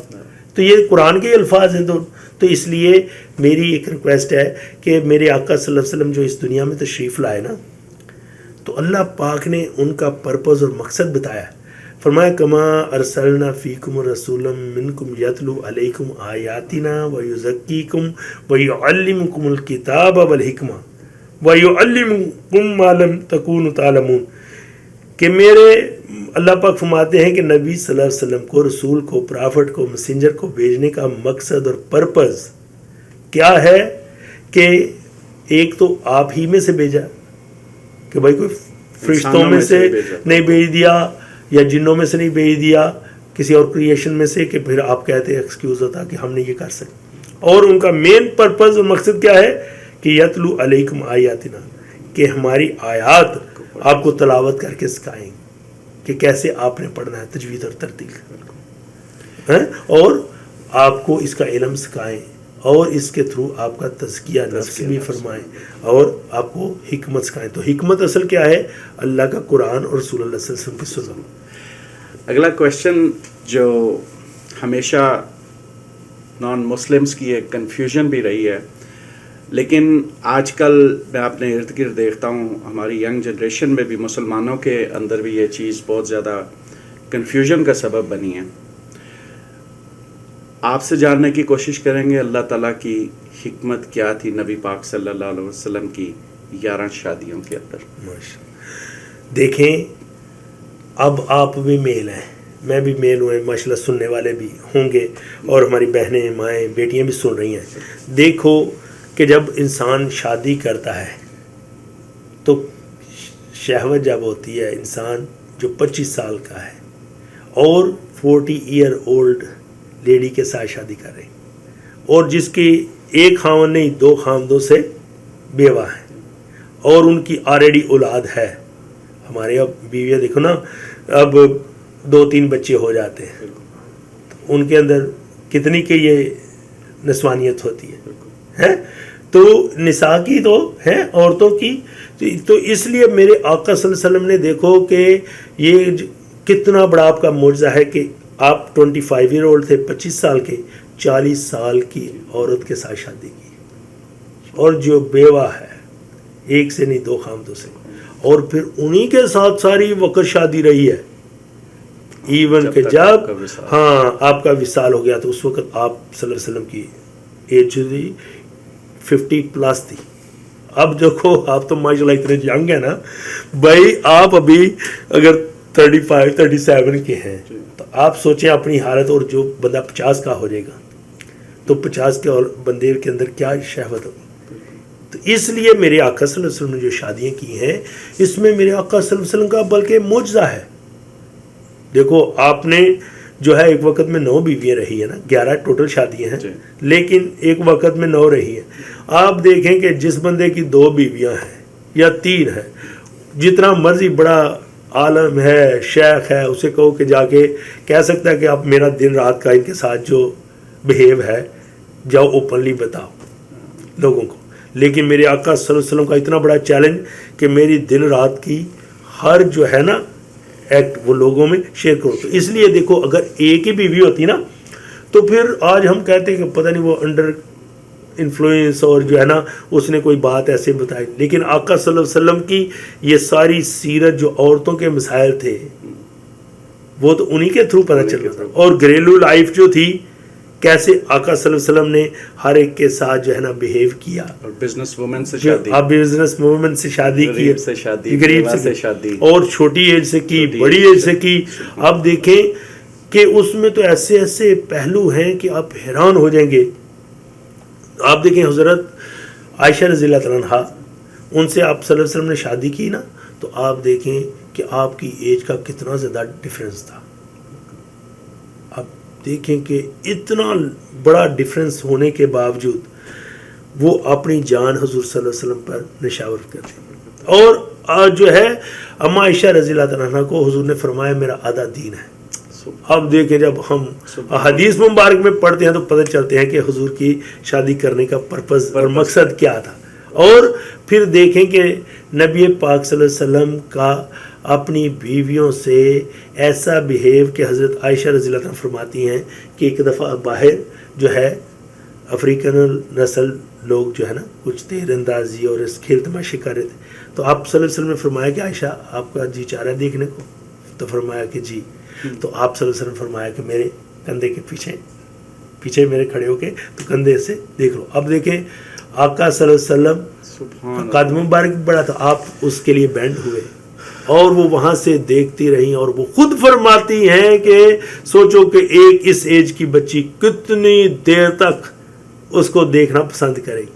B: تو یہ قرآن کے الفاظ ہیں، تو اس لیے میری ایک ریکویسٹ ہے کہ میرے آقا صلی اللہ علیہ وسلم جو اس دنیا میں تشریف لائے نا، تو اللہ پاک نے ان کا پرپز اور مقصد بتایا، فرمایا کما ارسلنا فیکم رسولا منکم یتلو علیکم آیاتنا ویزکیکم ویعلمکم الکتاب والحکمہ ویعلمکم ما لم تکونوا تعلمون، کہ میرے اللہ پاک فرماتے ہیں کہ نبی صلی اللہ علیہ وسلم کو، رسول کو، پرافٹ کو، میسنجر کو بھیجنے کا مقصد اور پرپز کیا ہے کہ ایک تو آپ ہی میں سے بھیجا، کہ بھائی کوئی فرشتوں میں سے نہیں بھیج دیا یا جنوں میں سے نہیں بھیج دیا، کسی اور کریشن میں سے، کہ پھر آپ کہتے ہیں ایکسکیوز ہوتا کہ ہم نے یہ کر سکتے۔ اور ان کا مین پرپز اور مقصد کیا ہے کہ یتلو علیکم آیاتنا، کہ ہماری آیات آپ کو تلاوت کر کے سکھائیں کہ کیسے آپ نے پڑھنا ہے، تجوید اور ترتیل، اور آپ کو اس کا علم سکھائیں، اور اس کے تھرو آپ کا تزکیہ نفس بھی فرمائیں، اور آپ کو حکمت سکھائیں۔ تو حکمت اصل کیا ہے؟ اللہ کا قرآن اور رسول اللہ صلی اللہ علیہ وسلم کی سنت۔
A: اگلا کویشچن جو ہمیشہ نان مسلمس کی ایک کنفیوژن بھی رہی ہے، لیکن آج کل میں اپنے ارد گرد دیکھتا ہوں ہماری ینگ جنریشن میں بھی، مسلمانوں کے اندر بھی یہ چیز بہت زیادہ کنفیوژن کا سبب بنی ہے۔ آپ سے جاننے کی کوشش کریں گے اللہ تعالیٰ کی حکمت کیا تھی نبی پاک صلی اللہ علیہ وسلم کی 11 شادیوں کے اندر۔
B: دیکھیں اب آپ بھی میل ہیں، میں بھی میل ہوں، ماشاءاللہ سننے والے بھی ہوں گے، اور ہماری بہنیں، مائیں، بیٹیاں بھی سن رہی ہیں۔ دیکھو کہ جب انسان شادی کرتا ہے تو شہوت جب ہوتی ہے، انسان جو 25 سال کا ہے اور 40 ایئر اولڈ لیڈی کے ساتھ شادی کر رہے ہیں اور جس کی ایک خاوند نہیں 2 خاوندوں سے بیوہ ہیں اور ان کی آلریڈی اولاد ہے. ہمارے اب بیویاں دیکھو نا اب 2-3 بچے ہو جاتے ہیں ان کے اندر کتنی کہ یہ نسوانیت ہوتی ہے تو نساء کی تو ہے عورتوں کی. تو اس لیے میرے آقا صلی اللہ علیہ وسلم نے دیکھو کہ یہ کتنا بڑا آپ کا معجزہ ہے کہ آپ 25 ایئر اولڈ تھے 25 سال کے 40 سال کی عورت کے ساتھ شادی کی اور جو بیوہ ہے ایک سے نہیں 2 خاوندوں سے اور پھر انہی کے ساتھ ساری وقت شادی رہی ہے ایون کہ جب آپ کا وصال ہو گیا تو اس وقت آپ صلی اللہ علیہ وسلم کی ایج تھی 50 پلس تھی. اب دیکھو آپ تو ماشاءاللہ اتنے ینگ ہیں نا بھائی آپ ابھی اگر 35-37 کے ہیں تو آپ سوچیں اپنی حالت اور جو بندہ 50 کا ہو جائے گا تو 50 کے اور بندے کے اندر کیا شہوت ہوگی. تو اس لیے میرے آقا صلی اللہ علیہ وسلم نے جو شادیاں کی ہیں اس میں میرے آقا صلی اللہ علیہ وسلم کا بلکہ معجزہ ہے. دیکھو آپ نے جو ہے ایک وقت میں 9 بیویاں رہی ہیں نا 11 ٹوٹل شادیاں ہیں لیکن ایک وقت میں 9 رہی ہیں. آپ دیکھیں کہ جس بندے کی 2 بیویاں ہیں یا 3 ہیں جتنا مرضی بڑا عالم ہے شیخ ہے اسے کہو کہ جا کے کہہ سکتا ہے کہ آپ میرا دن رات کا ان کے ساتھ جو بہیو ہے جاؤ اوپنلی بتاؤ لوگوں کو. لیکن میرے آقا صلی اللہ علیہ وسلم کا اتنا بڑا چیلنج کہ میری دن رات کی ہر جو ہے نا ایکٹ وہ لوگوں میں شیئر کرو. تو اس لیے دیکھو اگر ایک ہی بیوی ہوتی نا تو پھر آج ہم کہتے ہیں کہ پتہ نہیں وہ انڈر انفلوئنس اور جو ہے نا اس نے کوئی بات ایسے بتائی. لیکن آقا صلی اللہ علیہ وسلم کی یہ ساری سیرت جو عورتوں کے مسائل تھے وہ تو انہی کے تھرو پتہ چل رہا تھا. اور گھریلو لائف جو تھی کیسے آقا صلی اللہ علیہ وسلم نے ہر ایک کے ساتھ جو ہے نا بہیو کیا.
A: اور بزنس وومن سے شادی
B: آپ بزنس وومن سے شادی کی
A: غریب سے شادی
B: اور چھوٹی ایج سے کی بڑی ایج سے کی. آپ دیکھیں کہ اس میں تو ایسے ایسے پہلو ہیں کہ آپ حیران ہو جائیں گے. آپ دیکھیں حضرت عائشہ رضی اللہ تعالیٰ عنہا ان سے آپ صلی اللہ علیہ وسلم نے شادی کی نا تو آپ دیکھیں کہ آپ کی ایج کا کتنا زیادہ ڈیفرنس تھا. آپ دیکھیں کہ اتنا بڑا ڈیفرنس ہونے کے باوجود وہ اپنی جان حضور صلی اللہ علیہ وسلم پر نشاور کرتے. اور جو ہے اما عائشہ رضی اللہ تعالیٰ عنہ کو حضور نے فرمایا میرا آدھا دین ہے. اب دیکھیں جب ہم حدیث مبارک میں پڑھتے ہیں تو پتہ چلتے ہیں کہ حضور کی شادی کرنے کا پرپز اور مقصد کیا تھا. اور پھر دیکھیں کہ نبی پاک صلی اللہ علیہ وسلم کا اپنی بیویوں سے ایسا بہیو کہ حضرت عائشہ رضی اللہ عنہا فرماتی ہیں کہ ایک دفعہ باہر جو ہے افریقن نسل لوگ جو ہے نا کچھ تیر اندازی اور اس کھیل تماشے کر رہے تھے تو آپ صلی اللہ علیہ وسلم نے فرمایا کہ عائشہ آپ کا جی چاہ رہا ہے دیکھنے کو. تو فرمایا کہ جی. تو آپ صلی اللہ علیہ وسلم فرمایا کہ میرے کندھے کے پیچھے میرے کھڑے ہو کے تو کندھے سے دیکھ لو. اب دیکھیں آقا صلی اللہ علیہ وسلم قدم مبارک بڑا تھا آپ اس کے لیے بینڈ ہوئے اور وہ وہاں سے دیکھتی رہیں اور وہ خود فرماتی ہیں کہ سوچو کہ ایک اس ایج کی بچی کتنی دیر تک اس کو دیکھنا پسند کرے گی.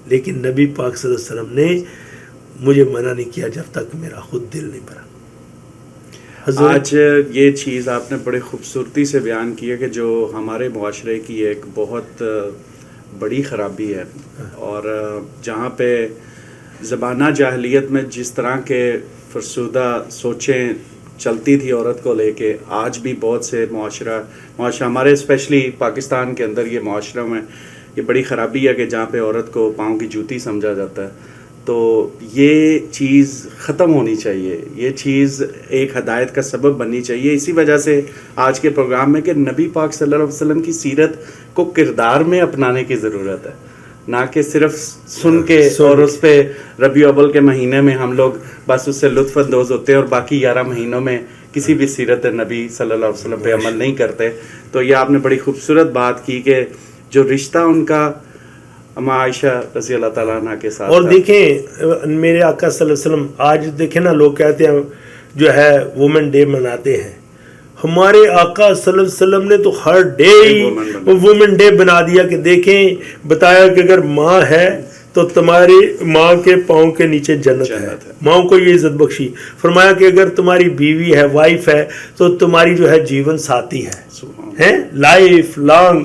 B: لیکن نبی پاک صلی اللہ علیہ وسلم نے مجھے منع نہیں کیا جب تک میرا خود دل نہیں بھرا.
A: آج یہ چیز آپ نے بڑے خوبصورتی سے بیان کی ہے کہ جو ہمارے معاشرے کی ایک بہت بڑی خرابی ہے اور جہاں پہ زمانہ جاہلیت میں جس طرح کے فرسودہ سوچیں چلتی تھی عورت کو لے کے آج بھی بہت سے معاشرہ ہمارے اسپیشلی پاکستان کے اندر یہ معاشروں میں یہ بڑی خرابی ہے کہ جہاں پہ عورت کو پاؤں کی جوتی سمجھا جاتا ہے. تو یہ چیز ختم ہونی چاہیے. یہ چیز ایک ہدایت کا سبب بننی چاہیے. اسی وجہ سے آج کے پروگرام میں کہ نبی پاک صلی اللہ علیہ وسلم کی سیرت کو کردار میں اپنانے کی ضرورت ہے نہ کہ صرف سن کے اور اس پہ ربیع الاول کے مہینے میں ہم لوگ بس اس سے لطف اندوز ہوتے ہیں اور باقی 11 مہینوں میں کسی بھی سیرت نبی صلی اللہ علیہ وسلم پہ عمل نہیں کرتے. تو یہ آپ نے بڑی خوبصورت بات کی کہ جو رشتہ ان کا اما عائشہ رضی اللہ تعالیٰ عنہ کے ساتھ. اور
B: دیکھیں میرے آقا صلی اللہ علیہ وسلم آج دیکھیں نا لوگ کہتے ہیں جو ہے وومن ڈے مناتے ہیں. ہمارے آقا صلی اللہ علیہ وسلم نے تو ہر ڈے وومن ڈے بنا دیا کہ دیکھیں بتایا کہ اگر ماں ہے تو تمہاری ماں کے پاؤں کے نیچے جنت ہے. ماؤں کو یہ عزت بخشی. فرمایا کہ اگر تمہاری بیوی ہے، وائف ہے، تو تمہاری جو ہے جیون ساتھی ہے، life long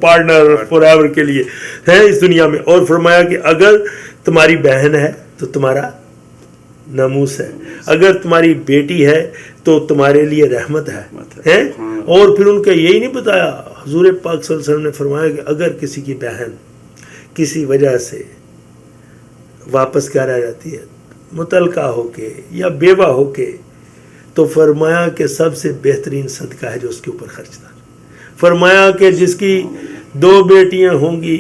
B: partner for ever کے لیے ہے اس دنیا میں. اور فرمایا کہ اگر تمہاری بہن ہے تو تمہارا ناموس ہے، اگر تمہاری بیٹی ہے تو تمہارے لیے رحمت ہے. اور پھر ان کا یہی نہیں بتایا، حضور پاک صلی اللہ علیہ وسلم نے فرمایا کہ اگر کسی کی بہن کسی وجہ سے واپس گھر آ جاتی ہے، متعلقہ ہو کے یا بیوہ ہو کے، تو فرمایا کہ سب سے بہترین صدقہ ہے جو اس کے اوپر خرچ تھا. فرمایا کہ جس کی 2 بیٹیاں ہوں گی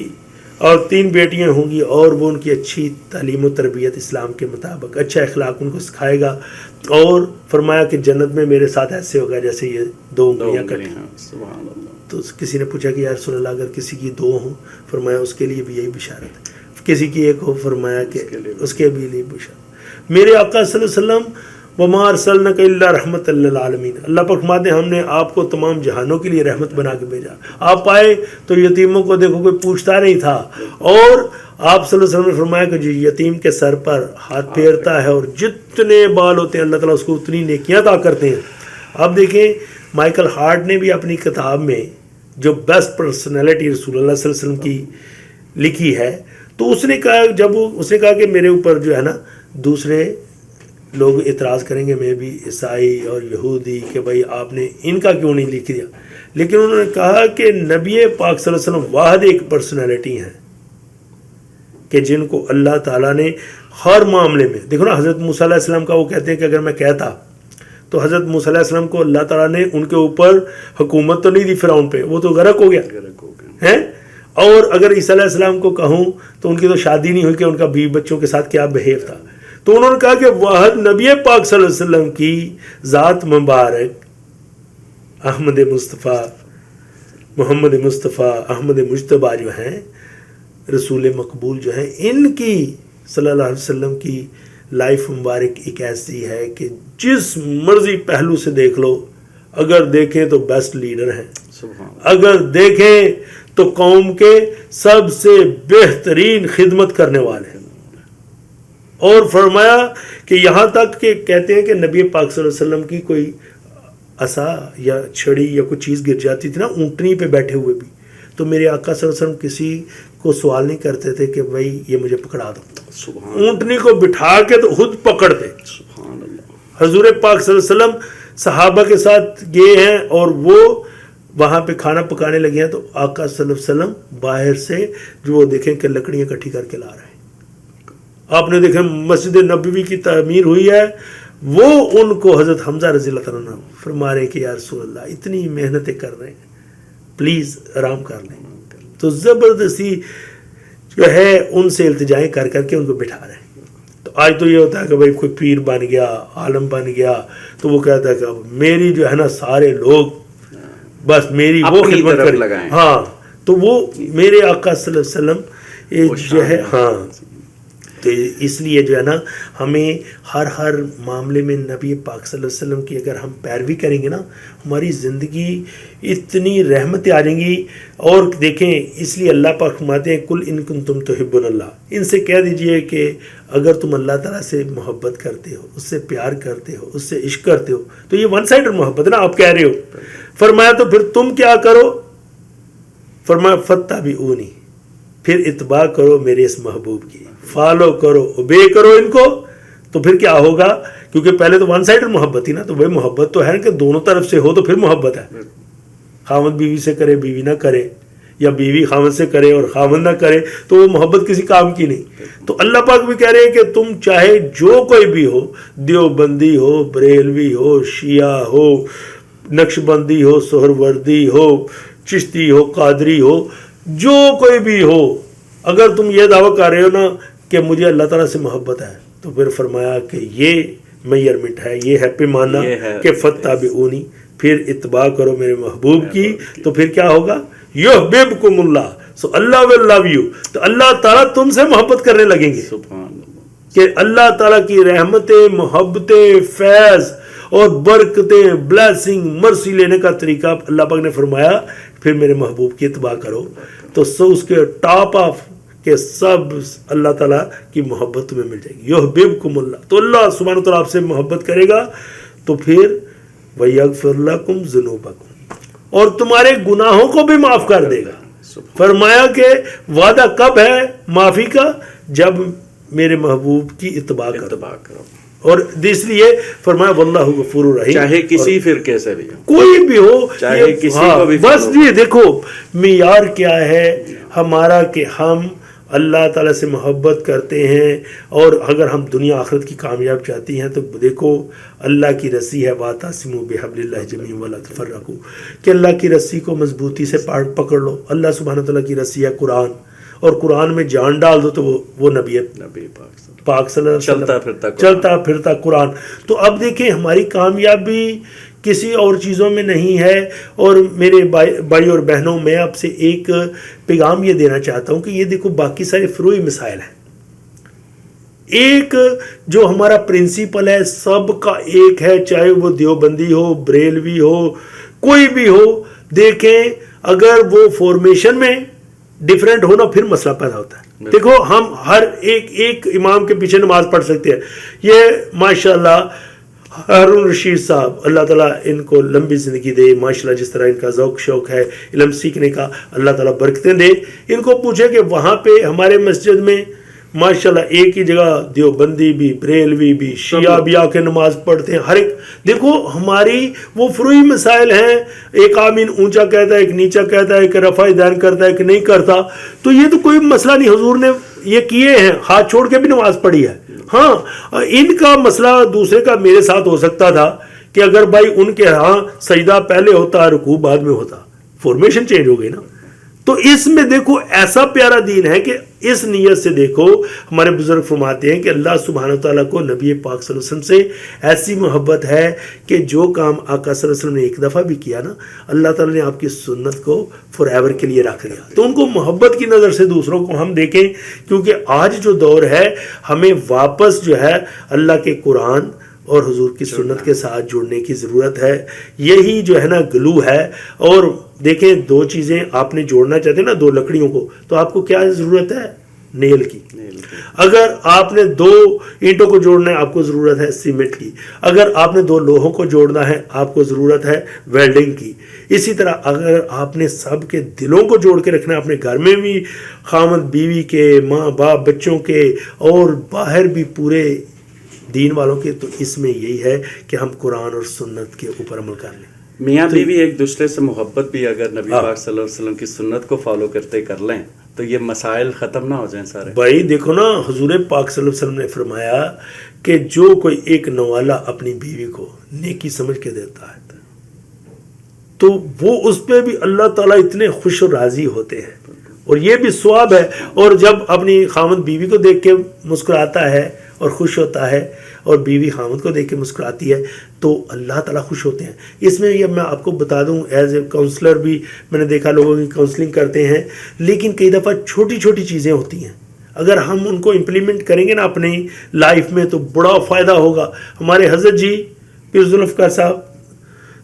B: اور 3 بیٹیاں ہوں گی، اور وہ ان کی اچھی تعلیم و تربیت اسلام کے مطابق اچھا اخلاق ان کو سکھائے گا، اور فرمایا کہ جنت میں میرے ساتھ ایسے ہوگا جیسے یہ 2 انگلیاں کٹی. تو کسی نے پوچھا کہ یا رسول اللہ اگر کسی کی 2 ہوں، فرمایا اس کے لیے بھی یہی بشارت ہے. کسی کی 1 ہو، فرمایا کہ اس کے بھی لیے بشارت. میرے آقا صلی اللہ علیہ وسلم وَمَا أَرْسَلْنَاكَ إِلَّا رَحْمَةً لِّلْعَالَمِينَ، اللہ پاک فرماتے ہیں ہم نے آپ کو تمام جہانوں کے لیے رحمت بنا کے بھیجا. آپ آئے تو یتیموں کو دیکھو کوئی پوچھتا نہیں تھا، اور آپ صلی اللہ علیہ وسلم نے فرمایا کہ جو یتیم کے سر پر ہاتھ پھیرتا ہے اور جتنے بال ہوتے ہیں اللہ تعالیٰ اس کو اتنی نیکیاں عطا کرتے ہیں. آپ دیکھیں مائیکل ہارٹ نے بھی اپنی کتاب میں جو بیسٹ پرسنالٹی رسول اللہ صلی اللہ علیہ وسلم کی لکھی ہے، تو اس نے کہا، جب اس نے کہا کہ میرے اوپر جو ہے نا دوسرے لوگ اعتراض کریں گے، میں بھی عیسائی اور یہودی، کہ بھائی آپ نے ان کا کیوں نہیں لکھ دیا، لیکن انہوں نے کہا کہ نبی پاک صلی اللہ علیہ وسلم واحد ایک پرسنالٹی ہیں کہ جن کو اللہ تعالیٰ نے ہر معاملے میں، دیکھو نا حضرت موسیٰ علیہ السلام کا وہ کہتے ہیں کہ اگر میں کہتا تو حضرت موسیٰ علیہ السلام کو اللہ تعالیٰ نے ان کے اوپر حکومت تو نہیں دی فرعون پہ، وہ تو غرق ہو گیا ہے. اور اگر عیسیٰ علیہ السلام کو کہوں تو ان کی تو شادی نہیں ہوئی کہ ان کا بیوی بچوں کے ساتھ کیا بہیو تھا. تو انہوں نے کہا کہ واحد نبی پاک صلی اللہ علیہ وسلم کی ذات مبارک احمد مصطفیٰ، محمد مصطفیٰ، احمد مجتبیٰ جو ہیں، رسول مقبول جو ہیں، ان کی صلی اللہ علیہ وسلم کی لائف مبارک ایک ایسی ہے کہ جس مرضی پہلو سے دیکھ لو، اگر دیکھیں تو بیسٹ لیڈر ہیں، اگر دیکھیں تو قوم کے سب سے بہترین خدمت کرنے والے ہیں. اور فرمایا کہ یہاں تک کہ کہتے ہیں کہ نبی پاک صلی اللہ علیہ وسلم کی کوئی عصا یا چھڑی یا کوئی چیز گر جاتی تھی نا اونٹنی پہ بیٹھے ہوئے بھی، تو میرے آقا صلی اللہ علیہ وسلم کسی کو سوال نہیں کرتے تھے کہ بھائی یہ مجھے پکڑا دو، اونٹنی کو بٹھا کے تو خود پکڑتے. حضور پاک صلی اللہ علیہ وسلم صحابہ کے ساتھ گئے ہیں اور وہ وہاں پہ کھانا پکانے لگے ہیں، تو آقا صلی اللہ علیہ وسلم باہر سے جو وہ دیکھیں کہ لکڑیاں اکٹھی کر کے لا رہے ہیں. آپ نے دیکھا مسجد نبوی کی تعمیر ہوئی ہے، وہ ان کو حضرت حمزہ رضی اللہ تعالیٰ عنہ فرما رہے کہ یا رسول اللہ اتنی محنتیں کر رہے ہیں، پلیز آرام کر لیں. تو زبردستی جو ہے ان سے التجائیں کر کر کے ان کو بٹھا رہے ہیں. تو آج تو یہ ہوتا ہے کہ بھائی کوئی پیر بن گیا، عالم بن گیا، تو وہ کہتا ہے کہ میری جو ہے نا سارے لوگ بس میری وہ خدمت کریں. ہاں تو وہ میرے آقا صلی اللہ علیہ وسلم جو ہے، ہاں تو اس لیے جو ہے نا ہمیں ہر معاملے میں نبی پاک صلی اللہ علیہ وسلم کی اگر ہم پیروی کریں گے نا، ہماری زندگی اتنی رحمتیں آ جائیں گی. اور دیکھیں اس لیے اللہ پاک فرماتے ہیں کل ان کنتم تحبون اللہ، ان سے کہہ دیجئے کہ اگر تم اللہ تعالیٰ سے محبت کرتے ہو، اس سے پیار کرتے ہو، اس سے عشق کرتے ہو، تو یہ ون سائڈڈ محبت ہے نا آپ کہہ رہے ہو. فرمایا تو پھر تم کیا کرو، فرمایا فاتبعونی، پھر اتباع کرو میرے اس محبوب کی، فالو کرو، اوبے کرو ان کو. تو پھر کیا ہوگا، کیونکہ پہلے تو ون سائڈڈ محبت تھی نا، تو بھائی محبت تو ہے کہ دونوں طرف سے ہو تو پھر محبت ہے. خاوند بیوی سے کرے، بیوی نہ کرے، یا بیوی خاوند سے کرے اور خاوند نہ کرے، تو وہ محبت کسی کام کی نہیں. تو اللہ پاک بھی کہہ رہے ہیں کہ تم چاہے جو کوئی بھی ہو، دیوبندی ہو، بریلوی ہو، شیعہ ہو، نقش بندی ہو، سہروردی ہو، چشتی ہو، قادری ہو، جو کوئی بھی ہو، اگر تم یہ دعویٰ کر رہے ہو نا کہ مجھے اللہ تعالیٰ سے محبت ہے، تو پھر فرمایا کہ یہ میئرمنٹ ہے، یہ ہے پیمانہ کہ فاتبعونی، پھر اتباع کرو میرے محبوب کی. تو پھر کیا ہوگا، یحببکم اللہ، سو اللہ ول لو یو. تو اللہ تعالیٰ تم سے محبت کرنے لگیں گے کہ اللہ تعالیٰ کی رحمتیں، محبتیں، فیض اور برکتیں، بلیسنگ، مرسی لینے کا طریقہ اللہ پاک نے فرمایا پھر میرے محبوب کی اتباع کرو. تو سو اس کے ٹاپ آف کہ سب اللہ تعالیٰ کی محبت تمہیں مل جائے گی. یحببکم اللہ, تو اللہ سبحانہ وتعالیٰ آپ سے محبت کرے گا تو پھر وَيَغْفِرْ لَكُمْ ذُنُوبَكُمْ, اور تمہارے گناہوں کو بھی معاف کر دے گا. فرمایا کہ وعدہ کب ہے معافی کا؟ جب میرے محبوب کی اتباع کرو. اور اس لیے فرمایا واللہ غفور الرحیم,
A: چاہے کسی فرقے سے بھی ہو,
B: کوئی بھی ہو,
A: چاہے کسی کو بھی,
B: بس یہ دیکھو معیار کیا ہے ہمارا کہ ہم اللہ تعالیٰ سے محبت کرتے ہیں, اور اگر ہم دنیا آخرت کی کامیاب چاہتی ہیں تو دیکھو اللہ کی رسی ہے وَاعْتَصِمُوا بِحَبْلِ اللَّهِ جَمِيعًا وَلَا تَفَرَّقُوا, کہ اللہ کی رسی کو مضبوطی سے پکڑ لو. اللہ سبحانہ تعالیٰ کی رسی ہے قرآن, اور قرآن میں جان ڈال دو تو وہ نبی پاک صلی اللہ علیہ وسلم, چلتا پھرتا قرآن. تو اب دیکھیں ہماری کامیابی کسی اور چیزوں میں نہیں ہے. اور میرے بھائی اور بہنوں, میں آپ سے ایک پیغام یہ دینا چاہتا ہوں کہ یہ دیکھو باقی سارے فروعی مسائل ہیں, ایک جو ہمارا پرنسپل ہے سب کا ایک ہے, چاہے وہ دیوبندی ہو, بریلوی ہو, کوئی بھی ہو. دیکھیں اگر وہ فارمیشن میں ڈیفرنٹ ہونا پھر مسئلہ پیدا ہوتا ہے. دیکھو ہم ہر ایک امام کے پیچھے نماز پڑھ سکتے ہیں. یہ ماشاءاللہ ہارون رشید صاحب, اللہ تعالیٰ ان کو لمبی زندگی دے, ماشاءاللہ جس طرح ان کا ذوق شوق ہے علم سیکھنے کا, اللہ تعالیٰ برکتیں دے. ان کو پوچھے کہ وہاں پہ ہمارے مسجد میں ماشاءاللہ ایک ہی جگہ دیوبندی بھی, بریلوی بھی, شیعہ بھی آ کے نماز پڑھتے ہیں. ہر ایک دیکھو ہماری وہ فروعی مسائل ہیں, ایک آمین اونچا کہتا ہے, ایک نیچا کہتا ہے, ایک رفع دین کرتا ہے, ایک نہیں کرتا. تو یہ تو کوئی مسئلہ نہیں, حضور نے یہ کیے ہیں, ہاتھ چھوڑ کے بھی نماز پڑھی ہے. ہاں ان کا مسئلہ دوسرے کا میرے ساتھ ہو سکتا تھا کہ اگر بھائی ان کے ہاں سجدہ پہلے ہوتا, رکوع بعد میں ہوتا, فارمیشن چینج ہو گئی نا. تو اس میں دیکھو ایسا پیارا دین ہے کہ اس نیت سے دیکھو ہمارے بزرگ فرماتے ہیں کہ اللہ سبحانہ وتعالیٰ کو نبی پاک صلی اللہ علیہ وسلم سے ایسی محبت ہے کہ جو کام آقا صلی اللہ علیہ وسلم نے ایک دفعہ بھی کیا نا, اللہ تعالیٰ نے آپ کی سنت کو فار ایور کے لیے رکھ دیا. تو ان کو محبت کی نظر سے دوسروں کو ہم دیکھیں, کیونکہ آج جو دور ہے ہمیں واپس جو ہے اللہ کے قرآن اور حضور کی سنت کے ساتھ جڑنے کی ضرورت ہے. یہی جو ہے نا گلو ہے. اور دیکھیں دو چیزیں آپ نے جوڑنا چاہتے ہیں نا, دو لکڑیوں کو, تو آپ کو کیا ضرورت ہے؟ نیل کی. اگر آپ نے دو اینٹوں کو جوڑنا ہے آپ کو ضرورت ہے سیمنٹ کی. اگر آپ نے دو لوہوں کو جوڑنا ہے آپ کو ضرورت ہے ویلڈنگ کی. اسی طرح اگر آپ نے سب کے دلوں کو جوڑ کے رکھنا ہے اپنے گھر میں بھی, خامد بیوی کے, ماں باپ بچوں کے, اور باہر بھی پورے دین والوں کے, تو اس میں یہی ہے کہ ہم قرآن اور سنت کے اوپر عمل کر لیں.
A: میاں بیوی ایک دوسرے سے محبت بھی اگر نبی پاک صلی اللہ علیہ وسلم کی سنت کو فالو کرتے کر لیں تو یہ مسائل ختم نہ ہو جائیں سارے.
B: بھائی دیکھو نا, حضور پاک صلی اللہ علیہ وسلم نے فرمایا کہ جو کوئی ایک نوالا اپنی بیوی کو نیکی سمجھ کے دیتا ہے تو وہ اس پہ بھی اللہ تعالیٰ اتنے خوش و راضی ہوتے ہیں, اور یہ بھی ثواب ہے. اور جب اپنی خامد بیوی کو دیکھ کے مسکراتا ہے اور خوش ہوتا ہے, اور بیوی خامد کو دیکھ کے مسکراتی ہے, تو اللہ تعالیٰ خوش ہوتے ہیں. اس میں یہ میں آپ کو بتا دوں, ایز اے کاؤنسلر بھی میں نے دیکھا لوگوں کی کاؤنسلنگ کرتے ہیں, لیکن کئی دفعہ چھوٹی چھوٹی چیزیں ہوتی ہیں, اگر ہم ان کو امپلیمنٹ کریں گے نا اپنی لائف میں تو بڑا فائدہ ہوگا. ہمارے حضرت جی پیر ذوالفقار صاحب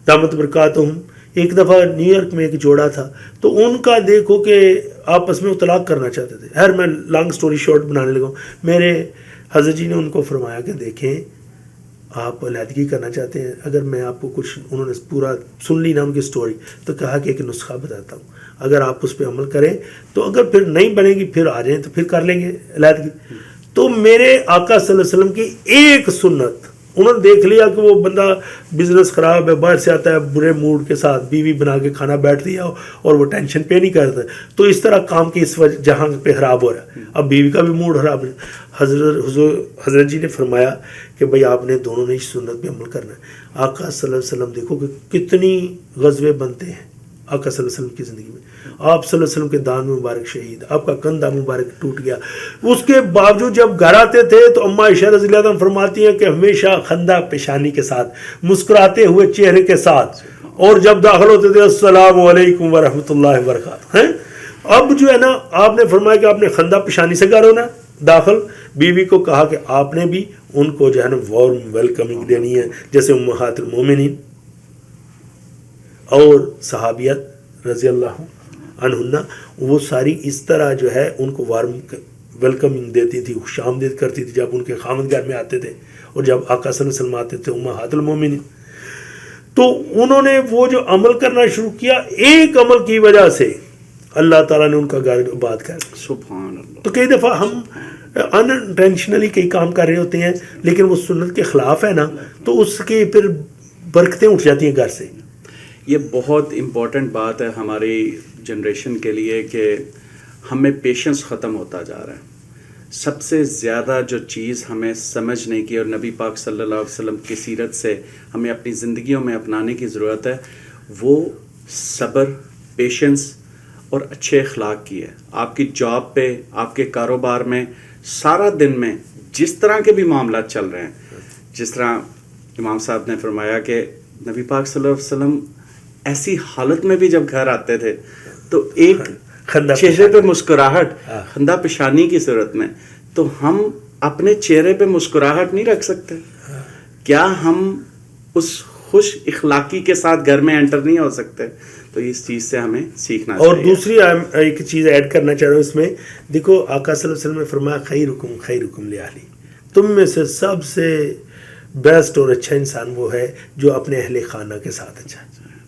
B: دامت برکاتہم, ایک دفعہ نیو یارک میں ایک جوڑا تھا, تو ان کا دیکھو کہ آپس میں طلاق کرنا چاہتے تھے. خیر میں لانگ سٹوری شارٹ بنانے لگا ہوں. میرے حضرت جی نے ان کو فرمایا کہ دیکھیں آپ علیحدگی کرنا چاہتے ہیں, اگر میں آپ کو کچھ, انہوں نے پورا سن لی نا ان کی سٹوری, تو کہا کہ ایک نسخہ بتاتا ہوں, اگر آپ اس پہ عمل کریں تو اگر پھر نہیں بنے گی پھر آ جائیں تو پھر کر لیں گے علیحدگی. تو میرے آقا صلی اللہ علیہ وسلم کی ایک سنت, انہوں نے دیکھ لیا کہ وہ بندہ بزنس خراب ہے, باہر سے آتا ہے برے موڈ کے ساتھ, بیوی بنا کے کھانا بیٹھ دیا اور وہ ٹینشن پہ نہیں کرتا, تو اس طرح کام کی اس وجہ جہاں پہ خراب ہو رہا ہے, اب بیوی کا بھی موڈ خراب ہے. حضرت جی نے فرمایا کہ بھائی آپ نے دونوں نے اس سنت پہ عمل کرنا ہے. آقا صلی اللہ علیہ وسلم دیکھو کہ کتنی غزوے بنتے ہیں آقا صلی اللہ علیہ وسلم کی زندگی میں. آپ صلی اللہ علیہ وسلم کے دان مبارک شہید, آپ کا کندھا مبارک ٹوٹ گیا. اس کے باوجود جب گھر آتے تھے تو اماں عائشہ رضی اللہ عنہا فرماتی ہیں کہ ہمیشہ خندہ پیشانی کے ساتھ, مسکراتے ہوئے چہرے کے ساتھ, اور جب داخل ہوتے تھے السلام علیکم ورحمۃ اللہ وبرکاتہ. اب جو ہے نا آپ نے فرمایا کہ آپ نے خندہ پیشانی سے گھر ہونا داخل. بیوی کو کہا کہ آپ نے بھی ان کو جو ہے نا وارم ویلکمنگ دینی ہے جیسے امہات المومنین اور صحابیت رضی اللہ عنہن وہ ساری اس طرح جو ہے ان کو وارم ویلکمنگ دیتی تھی، خوش آمدید کرتی تھی جب ان کے خامد گھر میں آتے تھے، اور جب آقا صلی اللہ علیہ وسلم آتے تھے امہات المومنین. تو انہوں نے وہ جو عمل کرنا شروع کیا، ایک عمل کی وجہ سے اللہ تعالیٰ نے ان کا گھر آباد کر دیا.
A: سبحان اللہ.
B: تو کئی دفعہ ہم انٹینشنلی کئی کام کر رہے ہوتے ہیں لیکن وہ سنت کے خلاف ہے نا، تو اس کے پھر برکتیں اٹھ جاتی ہیں گھر سے.
A: یہ بہت امپورٹنٹ بات ہے ہماری جنریشن کے لیے کہ ہمیں پیشنس ختم ہوتا جا رہا ہے. سب سے زیادہ جو چیز ہمیں سمجھنے کی اور نبی پاک صلی اللہ علیہ وسلم کی سیرت سے ہمیں اپنی زندگیوں میں اپنانے کی ضرورت ہے، وہ صبر، پیشنس اور اچھے اخلاق کی ہے. آپ کی جاب پہ، آپ کے کاروبار میں، سارا دن میں جس طرح کے بھی معاملات چل رہے ہیں، جس طرح امام صاحب نے فرمایا کہ نبی پاک صلی اللہ علیہ وسلم ایسی حالت میں بھی جب گھر آتے تھے تو ایک چہرے پہ مسکراہٹ، خندہ پیشانی کی صورت میں. تو ہم اپنے چہرے پہ مسکراہٹ نہیں رکھ سکتے؟ کیا ہم اس خوش اخلاقی کے ساتھ گھر میں انٹر نہیں ہو سکتے؟ تو اس چیز سے ہمیں سیکھنا چاہیے.
B: اور دوسری ایک چیز ایڈ کرنا چاہ رہا ہوں اس میں، دیکھو آقا صلی اللہ علیہ وسلم نے فرمایا خیرکم لأہلی، تم میں سے سب سے بیسٹ اور اچھا انسان وہ ہے جو اپنے اہل خانہ کے ساتھ اچھا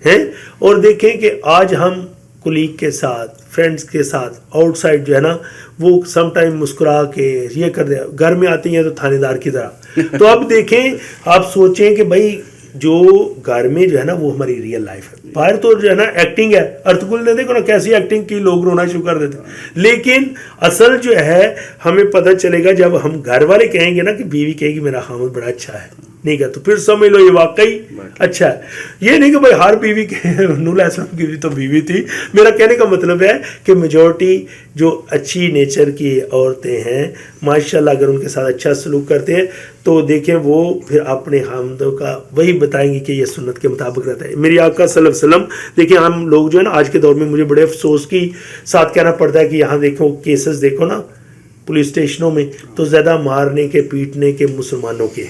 B: ہے. اور دیکھیں کہ آج ہم کولیگ کے ساتھ، فرینڈس کے ساتھ آؤٹ سائڈ جو ہے نا، وہ سم ٹائم مسکرا کے یہ کر دیا، گھر میں آتی ہیں تو تھانے دار کی طرح. تو اب دیکھیں، آپ سوچیں کہ بھائی جو گھر میں جو ہے نا وہ ہماری ریئل لائف ہے، باہر تو جو ہے نا ایکٹنگ ہے. ارتقل نے دیکھو نا کیسی ایکٹنگ کی، لوگ رونا شروع کر دیتے. لیکن اصل جو ہے ہمیں پتہ چلے گا جب ہم گھر والے کہیں گے نا کہ بیوی کہے گی میرا خامد بڑا اچھا ہے، نہیں کہ تو پھر سمجھ لو یہ واقعی اچھا ہے. یہ نہیں کہ بھائی ہر بیوی کے، نوح علیہ السلام کی بھی تو بیوی تھی. میرا کہنے کا مطلب ہے کہ میجورٹی جو اچھی نیچر کی عورتیں ہیں ماشاءاللہ اگر ان کے ساتھ اچھا سلوک کرتے ہیں تو دیکھیں وہ پھر اپنے خامدوں کا وہی بتائیں گی کہ یہ سنت کے مطابق رہتا ہے. میری آقا صلی اللہ علیہ وسلم، دیکھیں ہم لوگ جو ہے نا آج کے دور میں مجھے بڑے افسوس کی ساتھ کہنا پڑتا ہے کہ یہاں دیکھو کیسز دیکھو نا پولیس اسٹیشنوں میں تو زیادہ مارنے کے پیٹنے کے مسلمانوں کے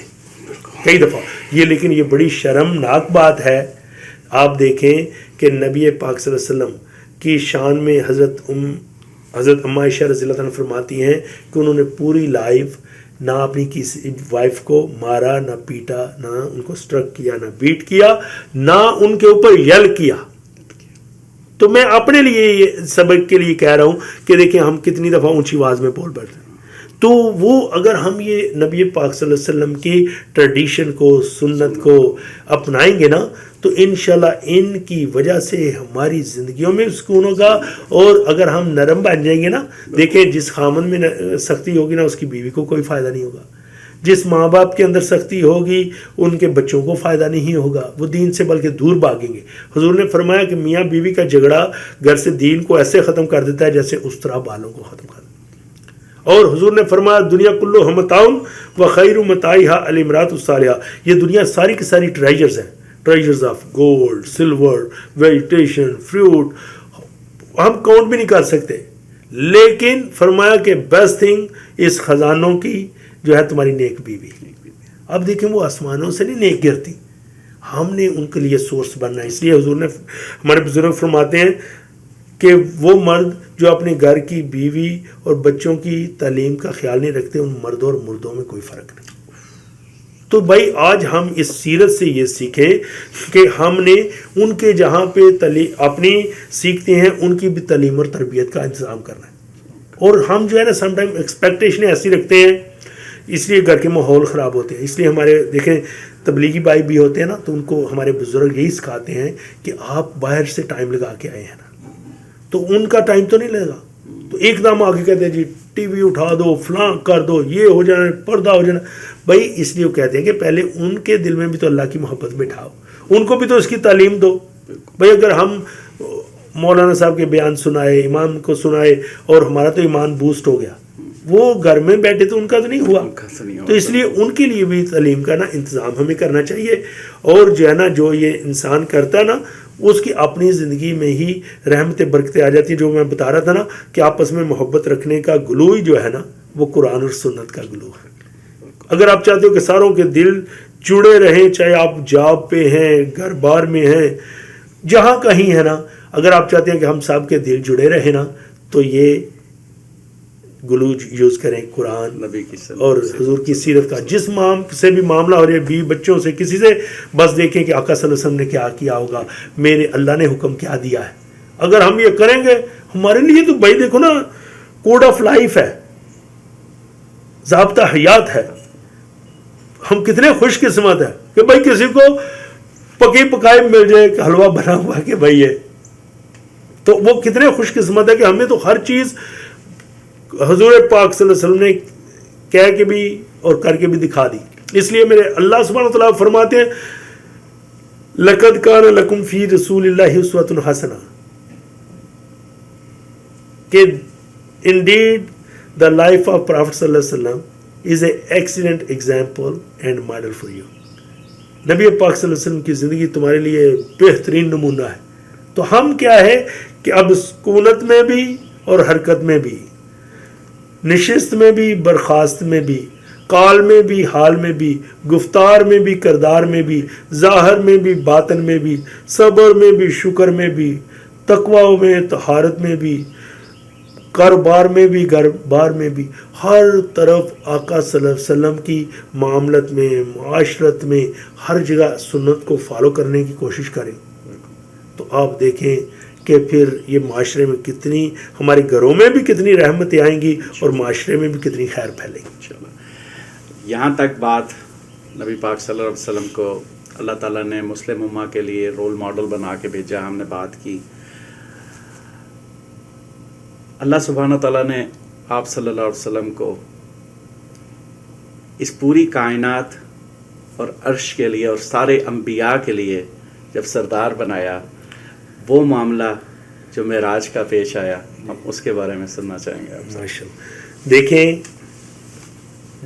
B: کئی دفعہ یہ. لیکن یہ بڑی شرمناک بات ہے. آپ دیکھیں کہ نبی پاک صلی اللہ علیہ وسلم کی شان میں حضرت اما عائشہ رضی اللہ عنہا فرماتی ہیں کہ انہوں نے پوری لائف نہ اپنی کسی وائف کو مارا، نہ پیٹا، نہ ان کو سٹرک کیا، نہ بیٹ کیا، نہ ان کے اوپر یل کیا. تو میں اپنے لیے یہ سبق کے لیے کہہ رہا ہوں کہ دیکھیں ہم کتنی دفعہ اونچی آواز میں بول بیٹھتے ہیں. تو وہ اگر ہم یہ نبی پاک صلی اللہ علیہ وسلم کی ٹریڈیشن کو، سنت کو اپنائیں گے نا تو انشاءاللہ ان کی وجہ سے ہماری زندگیوں میں سکون ہوگا. اور اگر ہم نرم بن جائیں گے نا، دیکھیں جس خامن میں سختی ہوگی نا اس کی بیوی کو کوئی فائدہ نہیں ہوگا. جس ماں باپ کے اندر سختی ہوگی ان کے بچوں کو فائدہ نہیں ہوگا، وہ دین سے بلکہ دور بھاگیں گے. حضور نے فرمایا کہ میاں بیوی کا جھگڑا گھر سے دین کو ایسے ختم کر دیتا ہے جیسے استرا بالوں کو ختم کر دیتا ہے. اور حضور نے فرمایا دنیا کلو متاع و خیر متاعھا الامرأۃ الصالحہ، یہ دنیا ساری کی ساری ٹریجرز ہیں، treasures of gold, silver, vegetation, fruit, ہم کاؤنٹ بھی نہیں کر سکتے. لیکن فرمایا کہ بیسٹ تھنگ اس خزانوں کی جو ہے تمہاری نیک بیوی. اب دیکھیں وہ آسمانوں سے نہیں نیک گرتی، ہم نے ان کے لیے سورس بننا ہے. اس لیے حضور نے، ہمارے بزرگ فرماتے ہیں کہ وہ مرد جو اپنے گھر کی بیوی اور بچوں کی تعلیم کا خیال نہیں رکھتے، ان مردوں اور مردوں میں کوئی فرق نہیں. تو بھائی آج ہم اس سیرت سے یہ سیکھیں کہ ہم نے ان کے جہاں پہ اپنی سیکھتے ہیں ان کی بھی تعلیم اور تربیت کا انتظام کرنا ہے. اور ہم جو ہے نا سم ٹائم ایکسپیکٹیشنیں ایسی رکھتے ہیں، اس لیے گھر کے ماحول خراب ہوتے ہیں. اس لیے ہمارے دیکھیں تبلیغی بھائی بھی ہوتے ہیں نا تو ان کو ہمارے بزرگ یہی سکھاتے ہیں کہ آپ باہر سے ٹائم لگا کے آئے ہیں نا، تو ان کا ٹائم تو نہیں لگے گا. تو ایک دم آگے کہتے ہیں جی ٹی وی اٹھا دو، فلاں کر دو، یہ ہو جانا، پردہ ہو جانا. بھائی اس لیے وہ کہتے ہیں کہ پہلے ان کے دل میں بھی تو اللہ کی محبت بٹھاؤ، ان کو بھی تو اس کی تعلیم دو. بھائی اگر ہم مولانا صاحب کے بیان سنائے، امام کو سنائے اور ہمارا تو ایمان بوسٹ ہو گیا، وہ گھر میں بیٹھے تو ان کا تو نہیں ہوا. تو اس لیے ان کے لیے بھی تعلیم کا نا انتظام ہمیں کرنا چاہیے. اور جو ہے نا جو یہ انسان کرتا ہے نا اس کی اپنی زندگی میں ہی رحمت برکتیں آ جاتی ہیں. جو میں بتا رہا تھا نا کہ آپس میں محبت رکھنے کا گلو ہی جو ہے نا وہ قرآن اور سنت کا گلو ہے. اگر آپ چاہتے ہو کہ ساروں کے دل جڑے رہیں، چاہے آپ جاب پہ ہیں، گھر بار میں ہیں، جہاں کہیں ہے نا، اگر آپ چاہتے ہیں کہ ہم سب کے دل جڑے رہے نا تو یہ گلوج یوز کریں قرآن
A: نبی کی
B: اور حضور کی سیرت کا. جس مام سے بھی معاملہ ہو رہا ہے، بیوی بچوں سے، کسی سے، بس دیکھیں کہ آقا صلی اللہ علیہ وسلم نے کیا کیا ہوگا، میرے اللہ نے حکم کیا دیا ہے. اگر ہم یہ کریں گے ہمارے لیے تو بھائی دیکھو نا کوڈ آف لائف ہے، ضابطہ حیات ہے. ہم کتنے خوش قسمت ہیں کہ بھائی کسی کو پکی پکائی مل جائے کہ حلوہ بنا ہوا کہ بھائی ہے، تو وہ کتنے خوش قسمت ہے کہ ہمیں تو ہر چیز حضور پاک صلی اللہ علیہ وسلم نے کہہ کے بھی اور کر کے بھی دکھا دی. اس لیے میرے اللہ سبحانہ وتعالیٰ فرماتے ہیں لَقَدْ كَانَ لَكُمْ فِي رَسُولِ اللَّهِ أُسْوَةٌ حَسَنَةٌ کہ indeed the life of Prophet صلی اللہ علیہ وسلم is an excellent example and model for you. نبی پاک صلی اللہ علیہ وسلم کی زندگی تمہارے لیے بہترین نمونہ ہے. تو ہم کیا ہے کہ اب سکونت میں بھی اور حرکت میں بھی، نشست میں بھی، برخاست میں بھی، قال میں بھی، حال میں بھی، گفتار میں بھی، کردار میں بھی، ظاہر میں بھی، باطن میں بھی، صبر میں بھی، شکر میں بھی، تقوی میں، طہارت میں بھی، کاروبار میں بھی، گھر بار میں بھی، ہر طرف آقا صلی اللہ علیہ وسلم کی معاملت میں، معاشرت میں، ہر جگہ سنت کو فالو کرنے کی کوشش کریں. تو آپ دیکھیں کہ پھر یہ معاشرے میں کتنی، ہمارے گھروں میں بھی کتنی رحمتیں آئیں گی اور معاشرے میں بھی کتنی خیر پھیلے گی.
A: یہاں تک بات نبی پاک صلی اللہ علیہ وسلم کو اللہ تعالیٰ نے مسلم امہ کے لیے رول ماڈل بنا کے بھیجا، ہم نے بات کی. اللہ سبحانہ تعالیٰ نے آپ صلی اللہ علیہ وسلم کو اس پوری کائنات اور عرش کے لیے اور سارے انبیاء کے لیے جب سردار بنایا، وہ معاملہ جو معراج کا پیش آیا، ہم اس کے بارے میں سننا چاہیں گے آپ سے.
B: ماشاءاللہ. دیکھیں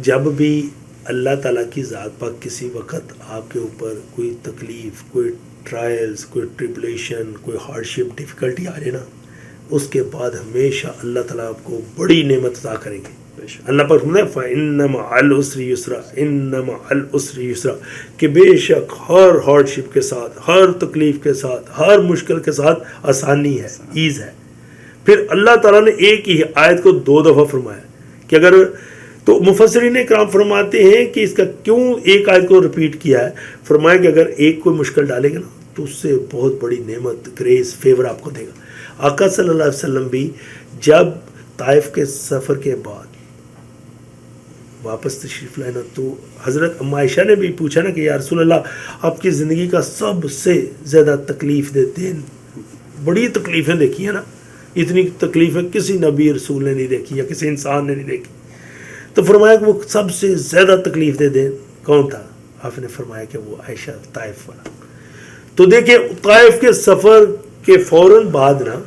B: جب بھی اللہ تعالیٰ کی ذات پاک کسی وقت آپ کے اوپر کوئی تکلیف، کوئی ٹرائلز، کوئی ٹریبلیشن، کوئی ہارڈشپ، ڈیفیکلٹی آ رہے نا، اس کے بعد ہمیشہ اللہ تعالیٰ آپ کو بڑی نعمت عطا کریں گے. اللہ پاک فرماتا ہے فَإِنَّ مَعَ الْعُسْرِ يُسْرًا، إِنَّ مَعَ الْعُسْرِ يُسْرًا، کہ بے شک ہر ہارڈشپ کے ساتھ، ہر تکلیف کے ساتھ، ہر مشکل کے ساتھ آسانی ہے، ایز ہے. پھر اللہ تعالیٰ نے ایک ہی آیت کو 2 دفعہ فرمایا کہ اگر، تو مفسرین کرام فرماتے ہیں کہ اس کا کیوں ایک آیت کو ریپیٹ کیا ہے. فرمایا کہ اگر ایک کوئی مشکل ڈالے گا نا تو اس سے بہت بڑی نعمت، گریس، فیور آپ کو دے گا. آقا صلی اللہ علیہ وسلم بھی جب طائف کے سفر کے بعد واپس تشریف لائے نا تو حضرت ام عائشہ نے بھی پوچھا نا کہ یا رسول اللہ آپ کی زندگی کا سب سے زیادہ تکلیف دہ دن، بڑی تکلیفیں دیکھی ہیں نا، اتنی تکلیفیں کسی نبی رسول نے نہیں دیکھی یا کسی انسان نے نہیں دیکھی. تو فرمایا کہ وہ سب سے زیادہ تکلیف دہ دن کون تھا؟ آپ نے فرمایا کہ وہ عائشہ طائف والا. تو دیکھیں طائف کے سفر کے فوراً بعد نا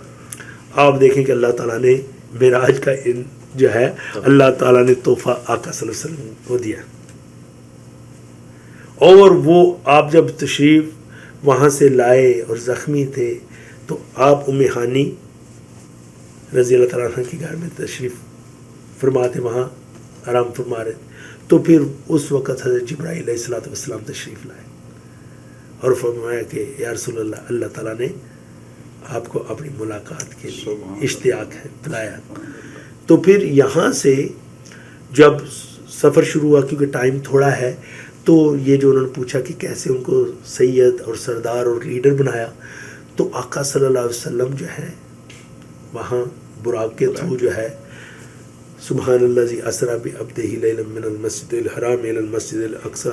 B: آپ دیکھیں کہ اللہ تعالیٰ نے معراج کا جو ہے اللہ تعالیٰ نے تحفہ آقا صلی اللہ علیہ وسلم کو دیا. اور وہ آپ جب تشریف وہاں سے لائے اور زخمی تھے تو آپ ام ہانی رضی اللہ تعالیٰ عنہ کے گھر میں تشریف فرما تھے، وہاں آرام فرما رہے تھے. تو پھر اس وقت حضرت جبرائیل علیہ الصلوۃ والسلام تشریف لائے اور فرمایا کہ یا رسول اللہ، اللہ تعالیٰ نے آپ کو اپنی ملاقات کے لیے اشتیاق ہے بلایا. تو پھر یہاں سے جب سفر شروع ہوا، کیونکہ ٹائم تھوڑا ہے، تو یہ جو انہوں نے پوچھا کہ کیسے ان کو سید اور سردار اور لیڈر بنایا، تو آقا صلی اللہ علیہ وسلم جو ہے وہاں براق کے تھرو جو ہے سبحان الذی اسری بعبدہ لیلا من المسجد الحرام الی المسجد الاقصی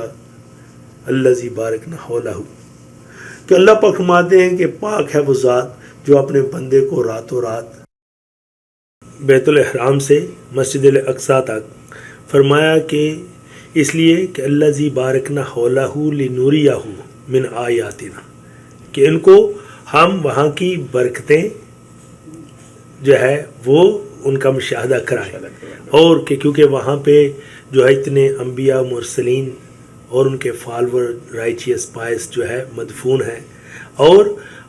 B: الذی بارکنا حولہ، کہ اللہ پاک فرماتے ہیں کہ پاک ہے وہ ذات جو اپنے بندے کو راتوں رات بیت الحرام سے مسجد الاقصی تک، فرمایا کہ اس لیے کہ الذی بارکنا حولہ لنوریہ من آیاتنا، کہ ان کو ہم وہاں کی برکتیں جو ہے وہ ان کا مشاہدہ کرائیں، اور کہ کیونکہ وہاں پہ جو ہے اتنے انبیاء، مرسلین اور ان کے فالور، رائچیس پائس جو ہے مدفون ہیں، اور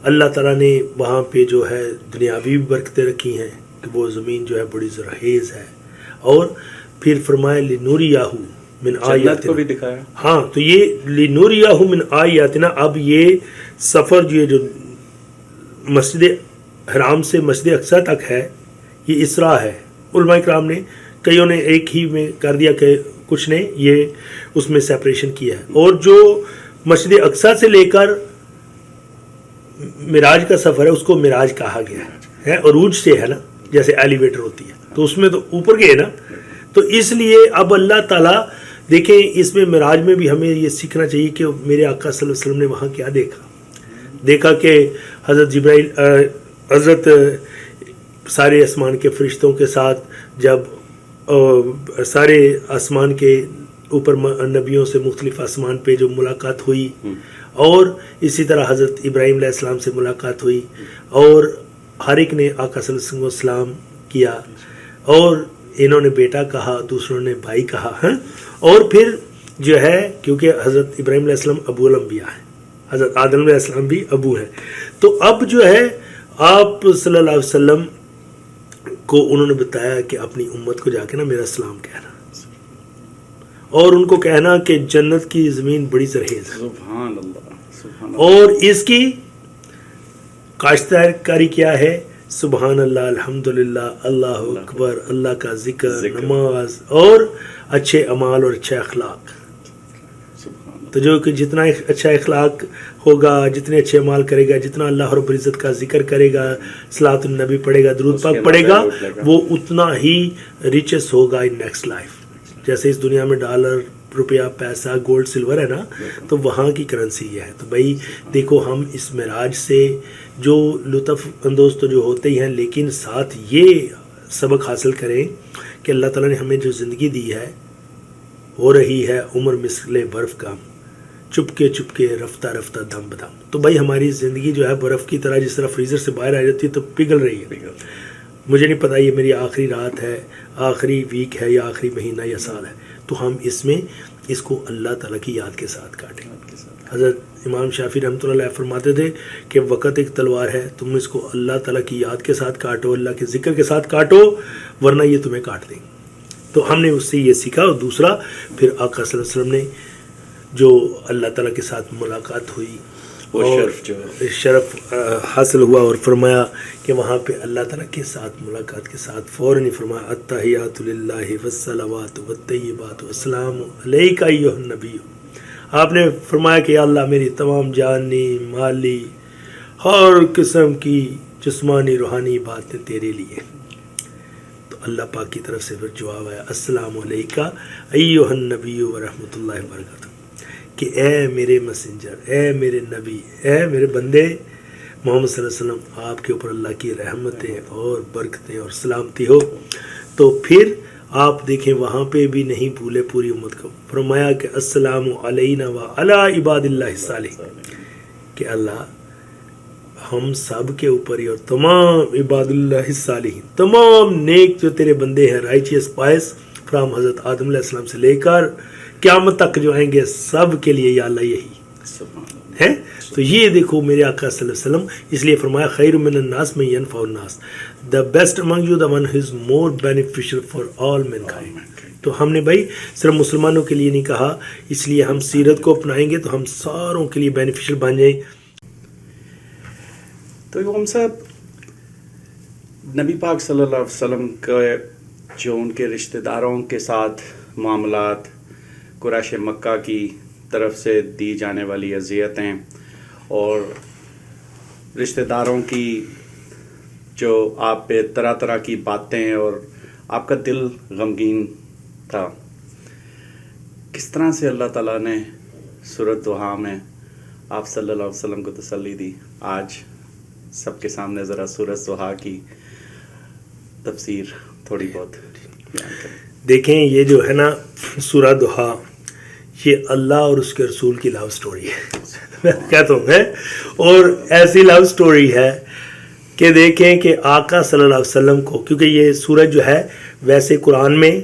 B: اللہ تعالیٰ نے وہاں پہ جو ہے دنیاوی بھی برکتیں رکھی ہیں کہ وہ زمین جو ہے بڑی زرخیز ہے. اور پھر فرمایا لنوریہ من آیاتنا
A: کو بھی دکھایا.
B: ہاں، تو یہ لنوریہ من آیاتنا، اب یہ سفر جو مسجد حرام سے مسجد اقصی تک ہے یہ اسراء ہے. علماء کرام نے کئیوں نے ایک ہی میں کر دیا کہ کچھ نے یہ اس میں سیپریشن کیا ہے. اور جو مسجد اقصی سے لے کر معراج کا سفر ہے اس کو معراج کہا گیا ہے. عروج سے ہے نا, جیسے ایلیویٹر ہوتی ہے تو اس میں تو اوپر گئے نا. تو اس لیے اب اللہ تعالیٰ دیکھیں اس میں معراج میں بھی ہمیں یہ سیکھنا چاہیے کہ میرے آقا صلی اللہ علیہ وسلم نے وہاں کیا دیکھا کہ حضرت جبرائیل حضرت سارے آسمان کے فرشتوں کے ساتھ جب سارے آسمان کے اوپر نبیوں سے مختلف آسمان پہ جو ملاقات ہوئی, اور اسی طرح حضرت ابراہیم علیہ السلام سے ملاقات ہوئی, اور ہر ایک نے آقا صلی اللہ علیہ وسلم کو سلام کیا, اور انہوں نے بیٹا کہا, دوسروں نے بھائی کہا. اور پھر جو ہے کیونکہ حضرت ابراہیم علیہ السلام ابو الانبیاء ہیں, حضرت آدم علیہ السلام بھی ابو ہیں, تو اب جو ہے آپ صلی اللہ علیہ وسلم کو انہوں نے بتایا کہ اپنی امت کو جا کے نا میرا سلام کہنا, اور ان کو کہنا کہ جنت کی زمین بڑی زرخیز ہے,
A: سبحان اللہ, سبحان اللہ.
B: اور اس کی کاشتکاری کیا ہے, سبحان اللہ, الحمدللہ, اللہ اکبر, اللہ کا ذکر, نماز اور اچھے اعمال اور اچھے اخلاق. تو جو کہ جتنا اچھا اخلاق ہوگا, جتنے اچھے اعمال کرے گا, جتنا اللہ رب العزت کا ذکر کرے گا, صلاۃ النبی پڑھے گا, درود پاک پڑھے گا, وہ اتنا ہی ریچس ہوگا ان نیکسٹ لائف. جیسے اس دنیا میں ڈالر, روپیہ, پیسہ, گولڈ, سلور ہے نا, تو وہاں کی کرنسی یہ ہے. تو بھائی دیکھو ہم اس معراج سے جو لطف اندوز تو جو ہوتے ہی ہیں, لیکن ساتھ یہ سبق حاصل کریں کہ اللہ تعالیٰ نے ہمیں جو زندگی دی ہے, ہو رہی ہے عمر مثل برف کا, چپکے چپکے, رفتہ رفتہ, دم بدم. تو بھائی ہماری زندگی جو ہے برف کی طرح, جس طرح فریزر سے باہر آ جاتی ہے تو پگھل رہی ہے. مجھے نہیں پتا یہ میری آخری رات ہے, آخری ویک ہے, یا آخری مہینہ یا سال ہے, تو ہم اس میں اس کو اللہ تعالیٰ کی یاد کے ساتھ کاٹیں. حضرت امام شافعی رحمۃ اللہ علیہ فرماتے تھے کہ وقت ایک تلوار ہے, تم اس کو اللہ تعالیٰ کی یاد کے ساتھ کاٹو, اللہ کے ذکر کے ساتھ کاٹو, ورنہ یہ تمہیں کاٹ دیں. تو ہم نے اس سے یہ سیکھا. اور دوسرا پھر آقا صلی اللہ علیہ وسلم نے جو اللہ تعالیٰ کے ساتھ ملاقات ہوئی, اور شرف حاصل ہوا, اور فرمایا کہ وہاں پہ اللہ تعالیٰ کے ساتھ ملاقات کے ساتھ فوراً ہی فرمایا التحیات للہ والصلوات والطیبات والسلام علیک ایھا النبی. آپ نے فرمایا کہ یا اللہ میری تمام جانی, مالی, ہر قسم کی جسمانی روحانی باتیں تیرے لیے. تو اللہ پاک کی طرف سے پھر جواب آیا السلام علیکہ ایھا النبی ورحمۃ اللہ وبرکاتہ, کہ اے میرے میسنجر, اے میرے نبی, اے میرے بندے محمد صلی اللہ علیہ وسلم, آپ کے اوپر اللہ کی رحمتیں اور برکتیں اور سلامتی ہو. تو پھر آپ دیکھیں وہاں پہ بھی نہیں بھولے پوری امت کو, فرمایا کہ السلام علینا وعلی عباد اللہ الصالحین, کہ اللہ ہم سب کے اوپر ہی, اور تمام عباد اللہ الصالحین, تمام نیک جو تیرے بندے ہیں, رائچیس پائس فرام حضرت آدم علیہ السلام سے لے کر قیامت تک جو آئیں گے, سب کے لیے یا اللہ یہی ہے. تو یہ دیکھو میرے آقا صلی اللہ علیہ وسلم, اس لیے فرمایا خیر من الناس من ینفع الناس, the best among you the one who is more beneficial for all mankind. تو ہم نے بھائی صرف مسلمانوں کے لیے نہیں کہا, اس لیے ہم سیرت کو اپنائیں گے تو ہم ساروں کے لیے بینیفیشل بن جائیں.
A: تو امام صاحب, نبی پاک صلی اللہ علیہ وسلم کے جو ان کے رشتہ داروں کے ساتھ معاملات, قریش مکہ کی طرف سے دی جانے والی اذیتیں, اور رشتہ داروں کی جو آپ پہ طرح طرح کی باتیں, اور آپ کا دل غمگین تھا, کس طرح سے اللہ تعالیٰ نے سورۃ ضحیٰ میں آپ صلی اللہ علیہ وسلم کو تسلی دی؟ آج سب کے سامنے ذرا سورۃ ضحیٰ کی تفسیر تھوڑی بہت بیان کریں.
B: دیکھیں یہ جو ہے نا سورۃ ضحیٰ, یہ اللہ اور اس کے رسول کی لو سٹوری ہے. میں کہتا ہوں ہے, اور ایسی لو سٹوری ہے کہ دیکھیں کہ آقا صلی اللہ علیہ وسلم کو, کیونکہ یہ سورج جو ہے ویسے قرآن میں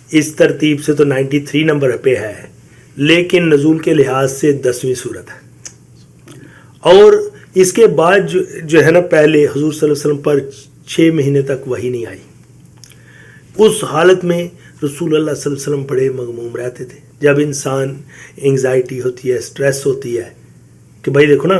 B: اس ترتیب سے تو 93 نمبر پہ ہے, لیکن نزول کے لحاظ سے 10ویں سورت ہے. اور اس کے بعد جو ہے نا پہلے حضور صلی اللہ علیہ وسلم پر 6 مہینے تک وحی نہیں آئی. اس حالت میں رسول اللہ صلی اللہ علیہ وسلم بڑے مغموم رہتے تھے. جب انسان انگزائٹی ہوتی ہے, سٹریس ہوتی ہے, کہ بھائی دیکھو نا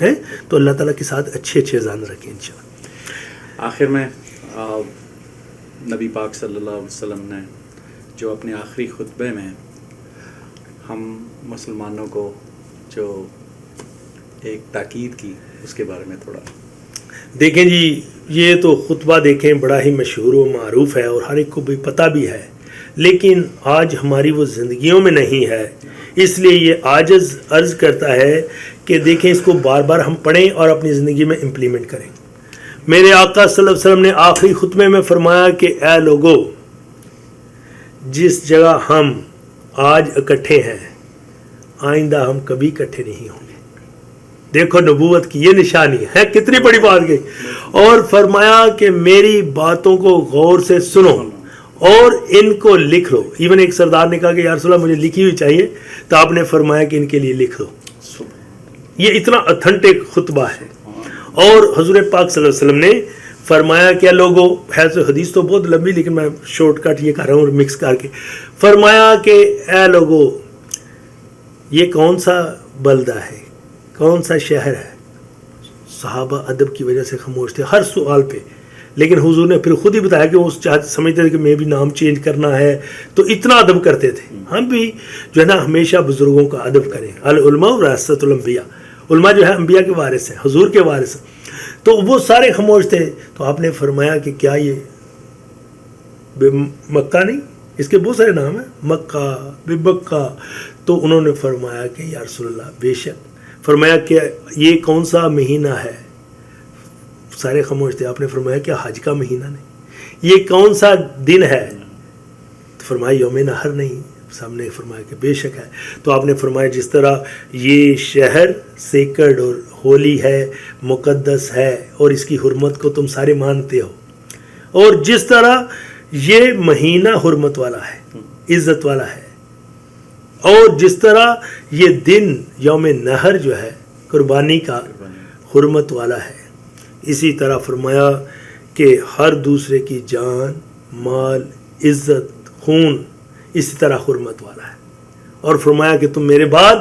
B: ہیں. تو اللہ تعالیٰ کے ساتھ اچھے اچھے ظن رکھیں انشاءاللہ.
A: آخر میں نبی پاک صلی اللہ علیہ وسلم نے جو اپنے آخری خطبے میں ہم مسلمانوں کو جو ایک تاکید کی اس کے بارے میں تھوڑا.
B: دیکھیں جی یہ تو خطبہ دیکھیں بڑا ہی مشہور و معروف ہے اور ہر ایک کو بھی پتہ بھی ہے، لیکن آج ہماری وہ زندگیوں میں نہیں ہے. اس لیے یہ عاجز عرض کرتا ہے کہ دیکھیں اس کو بار بار ہم پڑھیں اور اپنی زندگی میں امپلیمنٹ کریں. میرے آقا صلی اللہ علیہ وسلم نے آخری خطبے میں فرمایا کہ اے لوگو، جس جگہ ہم آج اکٹھے ہیں آئندہ ہم کبھی اکٹھے نہیں ہوں گے. دیکھو نبوت کی یہ نشانی ہے، کتنی بڑی بات گئی. اور فرمایا کہ میری باتوں کو غور سے سنو اور ان کو لکھ لو. ایون ایک سردار نے کہا کہ یا رسول اللہ مجھے لکھی ہوئی چاہیے، تو آپ نے فرمایا کہ ان کے لیے لکھ لو. یہ اتنا اتھنٹک خطبہ ہے. اور حضور پاک صلی اللہ علیہ وسلم نے فرمایا کہ لوگوں، ہے تو حدیث تو بہت لمبی لیکن میں شارٹ کٹ یہ کر رہا ہوں مکس کر کے. فرمایا کہ اے لوگوں، یہ کون سا بلدہ ہے، کون سا شہر ہے. صحابہ ادب کی وجہ سے خاموش تھے ہر سوال پہ، لیکن حضور نے پھر خود ہی بتایا کہ وہ سمجھتے تھے کہ میں بھی نام چینج کرنا ہے، تو اتنا ادب کرتے تھے. ہم بھی جو ہے نا ہمیشہ بزرگوں کا ادب کریں. العلماء ورثۃ الانبیاء، علماء جو ہے انبیاء کے وارث ہیں، حضور کے وارث ہیں. تو وہ سارے خاموش تھے. تو آپ نے فرمایا کہ کیا یہ مکہ نہیں، اس کے بہت سارے نام ہیں، مکہ، بے مکہ. تو انہوں نے فرمایا کہ یا رسول اللہ بے شک. فرمایا کہ یہ کون سا مہینہ ہے، سارے خاموش تھے. آپ نے فرمایا کہ حج کا مہینہ نہیں. یہ کون سا دن ہے، تو فرمایا یوم نحر نہیں. سامنے فرمایا کہ بے شک ہے. تو آپ نے فرمایا جس طرح یہ شہر سیکرڈ اور ہولی ہے، مقدس ہے، اور اس کی حرمت کو تم سارے مانتے ہو، اور جس طرح یہ مہینہ حرمت والا ہے، عزت والا ہے، اور جس طرح یہ دن یوم نحر جو ہے قربانی کا حرمت والا ہے، اسی طرح فرمایا کہ ہر دوسرے کی جان، مال، عزت، خون اسی طرح حرمت والا ہے. اور فرمایا کہ تم میرے بعد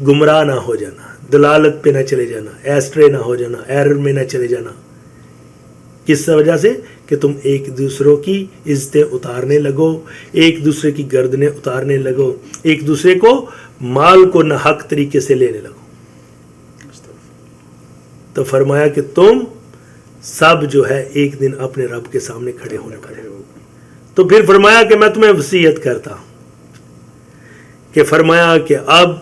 B: گمراہ نہ ہو جانا، دلالت پہ نہ چلے جانا، ایسٹرے نہ ہو جانا، ایرر میں نہ چلے جانا. کس وجہ سے؟ کہ تم ایک دوسروں کی عزتیں اتارنے لگو، ایک دوسرے کی گردنیں اتارنے لگو، ایک دوسرے کو مال کو ناحق طریقے سے لینے لگو. تو فرمایا کہ تم سب جو ہے ایک دن اپنے رب کے سامنے کھڑے ہونے والے ہو. تو پھر فرمایا کہ میں تمہیں وصیت کرتا ہوں کہ فرمایا کہ اب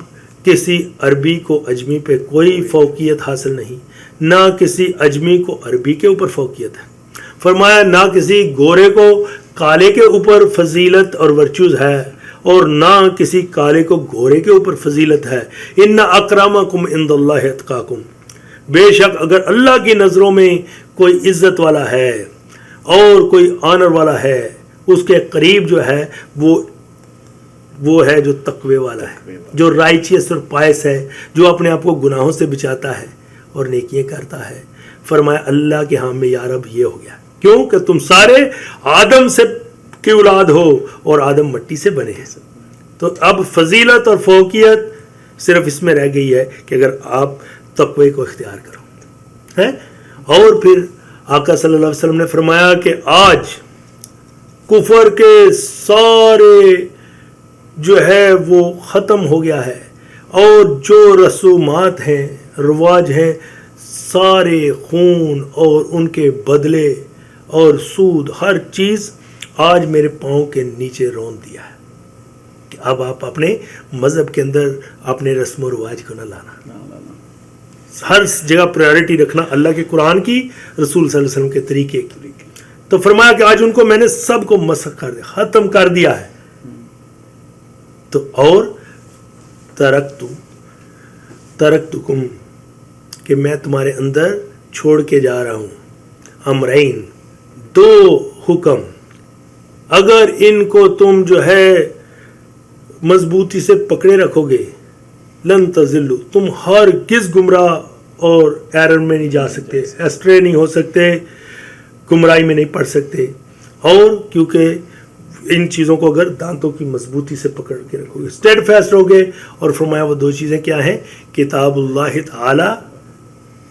B: کسی عربی کو اجمی پہ کوئی فوقیت حاصل نہیں، نہ کسی اجمی کو عربی کے اوپر فوقیت ہے. فرمایا نہ کسی گورے کو کالے کے اوپر فضیلت اور ورچوز ہے، اور نہ کسی کالے کو گورے کے اوپر فضیلت ہے. ان اکرمکم عند اللہ اتقاکم، بے شک اگر اللہ کی نظروں میں کوئی عزت والا ہے اور کوئی آنر والا ہے، اس کے قریب جو ہے وہ ہے جو تقوی والا ہے، جو رائچیس اور پائس ہے، جو اپنے آپ کو گناہوں سے بچاتا ہے اور نیکیاں کرتا ہے. فرمایا اللہ کے ہاں میں یا رب یہ ہو گیا، کیوں کہ تم سارے آدم سے کی اولاد ہو اور آدم مٹی سے بنے ہیں. تو اب فضیلت اور فوقیت صرف اس میں رہ گئی ہے کہ اگر آپ تقوی کو اختیار کرو. اور پھر آقا صلی اللہ علیہ وسلم نے فرمایا کہ آج کفر کے سارے جو ہے وہ ختم ہو گیا ہے، اور جو رسومات ہیں، رواج ہیں، سارے خون اور ان کے بدلے اور سود، ہر چیز آج میرے پاؤں کے نیچے رون دیا ہے. کہ اب آپ اپنے مذہب کے اندر اپنے رسم و رواج کو نہ لانا، ہر جگہ پرائیورٹی رکھنا اللہ کے قرآن کی، رسول صلی اللہ علیہ وسلم کے طریقے کی. تو فرمایا کہ آج ان کو میں نے سب کو مسخ کر دیا، ختم کر دیا ہے. تو اور ترکتکم، کہ میں تمہارے اندر چھوڑ کے جا رہا ہوں امرین، دو حکم، اگر ان کو تم جو ہے مضبوطی سے پکڑے رکھو گے، لن تضلوا، تم ہرگز گمراہ اور ایرر میں نہیں جا سکتے، ایسٹرے نہیں ہو سکتے، گمراہی میں نہیں پڑ سکتے. اور کیونکہ ان چیزوں کو اگر دانتوں کی مضبوطی سے پکڑ کے رکھو گے، اسٹیڈ فیسٹ ہوگے. اور فرمایا وہ دو چیزیں کیا ہیں؟ کتاب اللہ تعالی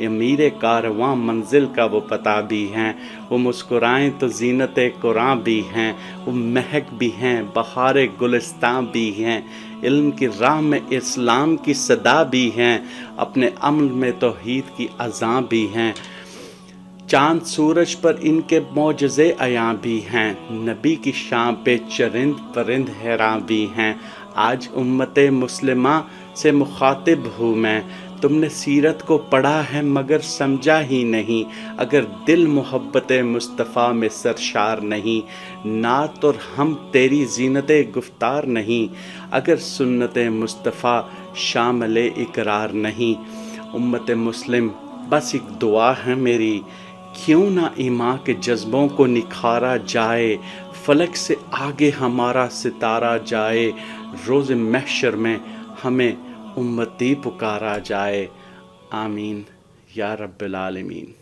A: امیر کارواں منزل کا وہ پتہ بھی ہیں، وہ مسکرائیں تو زینت قرآں بھی ہیں، وہ مہک بھی ہیں، بہار گلستاں بھی ہیں، علم کی راہ میں اسلام کی صدا بھی ہیں، اپنے عمل میں توحید کی اذاں بھی ہیں، چاند سورج پر ان کے معجزے عیاں بھی ہیں، نبی کی شان پہ چرند پرند حیراں بھی ہیں۔ آج امت مسلمہ سے مخاطب ہوں میں، تم نے سیرت کو پڑھا ہے مگر سمجھا ہی نہیں، اگر دل محبت مصطفیٰ میں سرشار نہیں، نعت اور ہم تیری زینت گفتار نہیں، اگر سنت مصطفیٰ شامل اقرار نہیں۔ امت مسلم بس ایک دعا ہے میری، کیوں نہ ایمان کے جذبوں کو نکھارا جائے، فلک سے آگے ہمارا ستارہ جائے، روز محشر میں ہمیں امتی پکارا جائے، آمین یا رب العالمین۔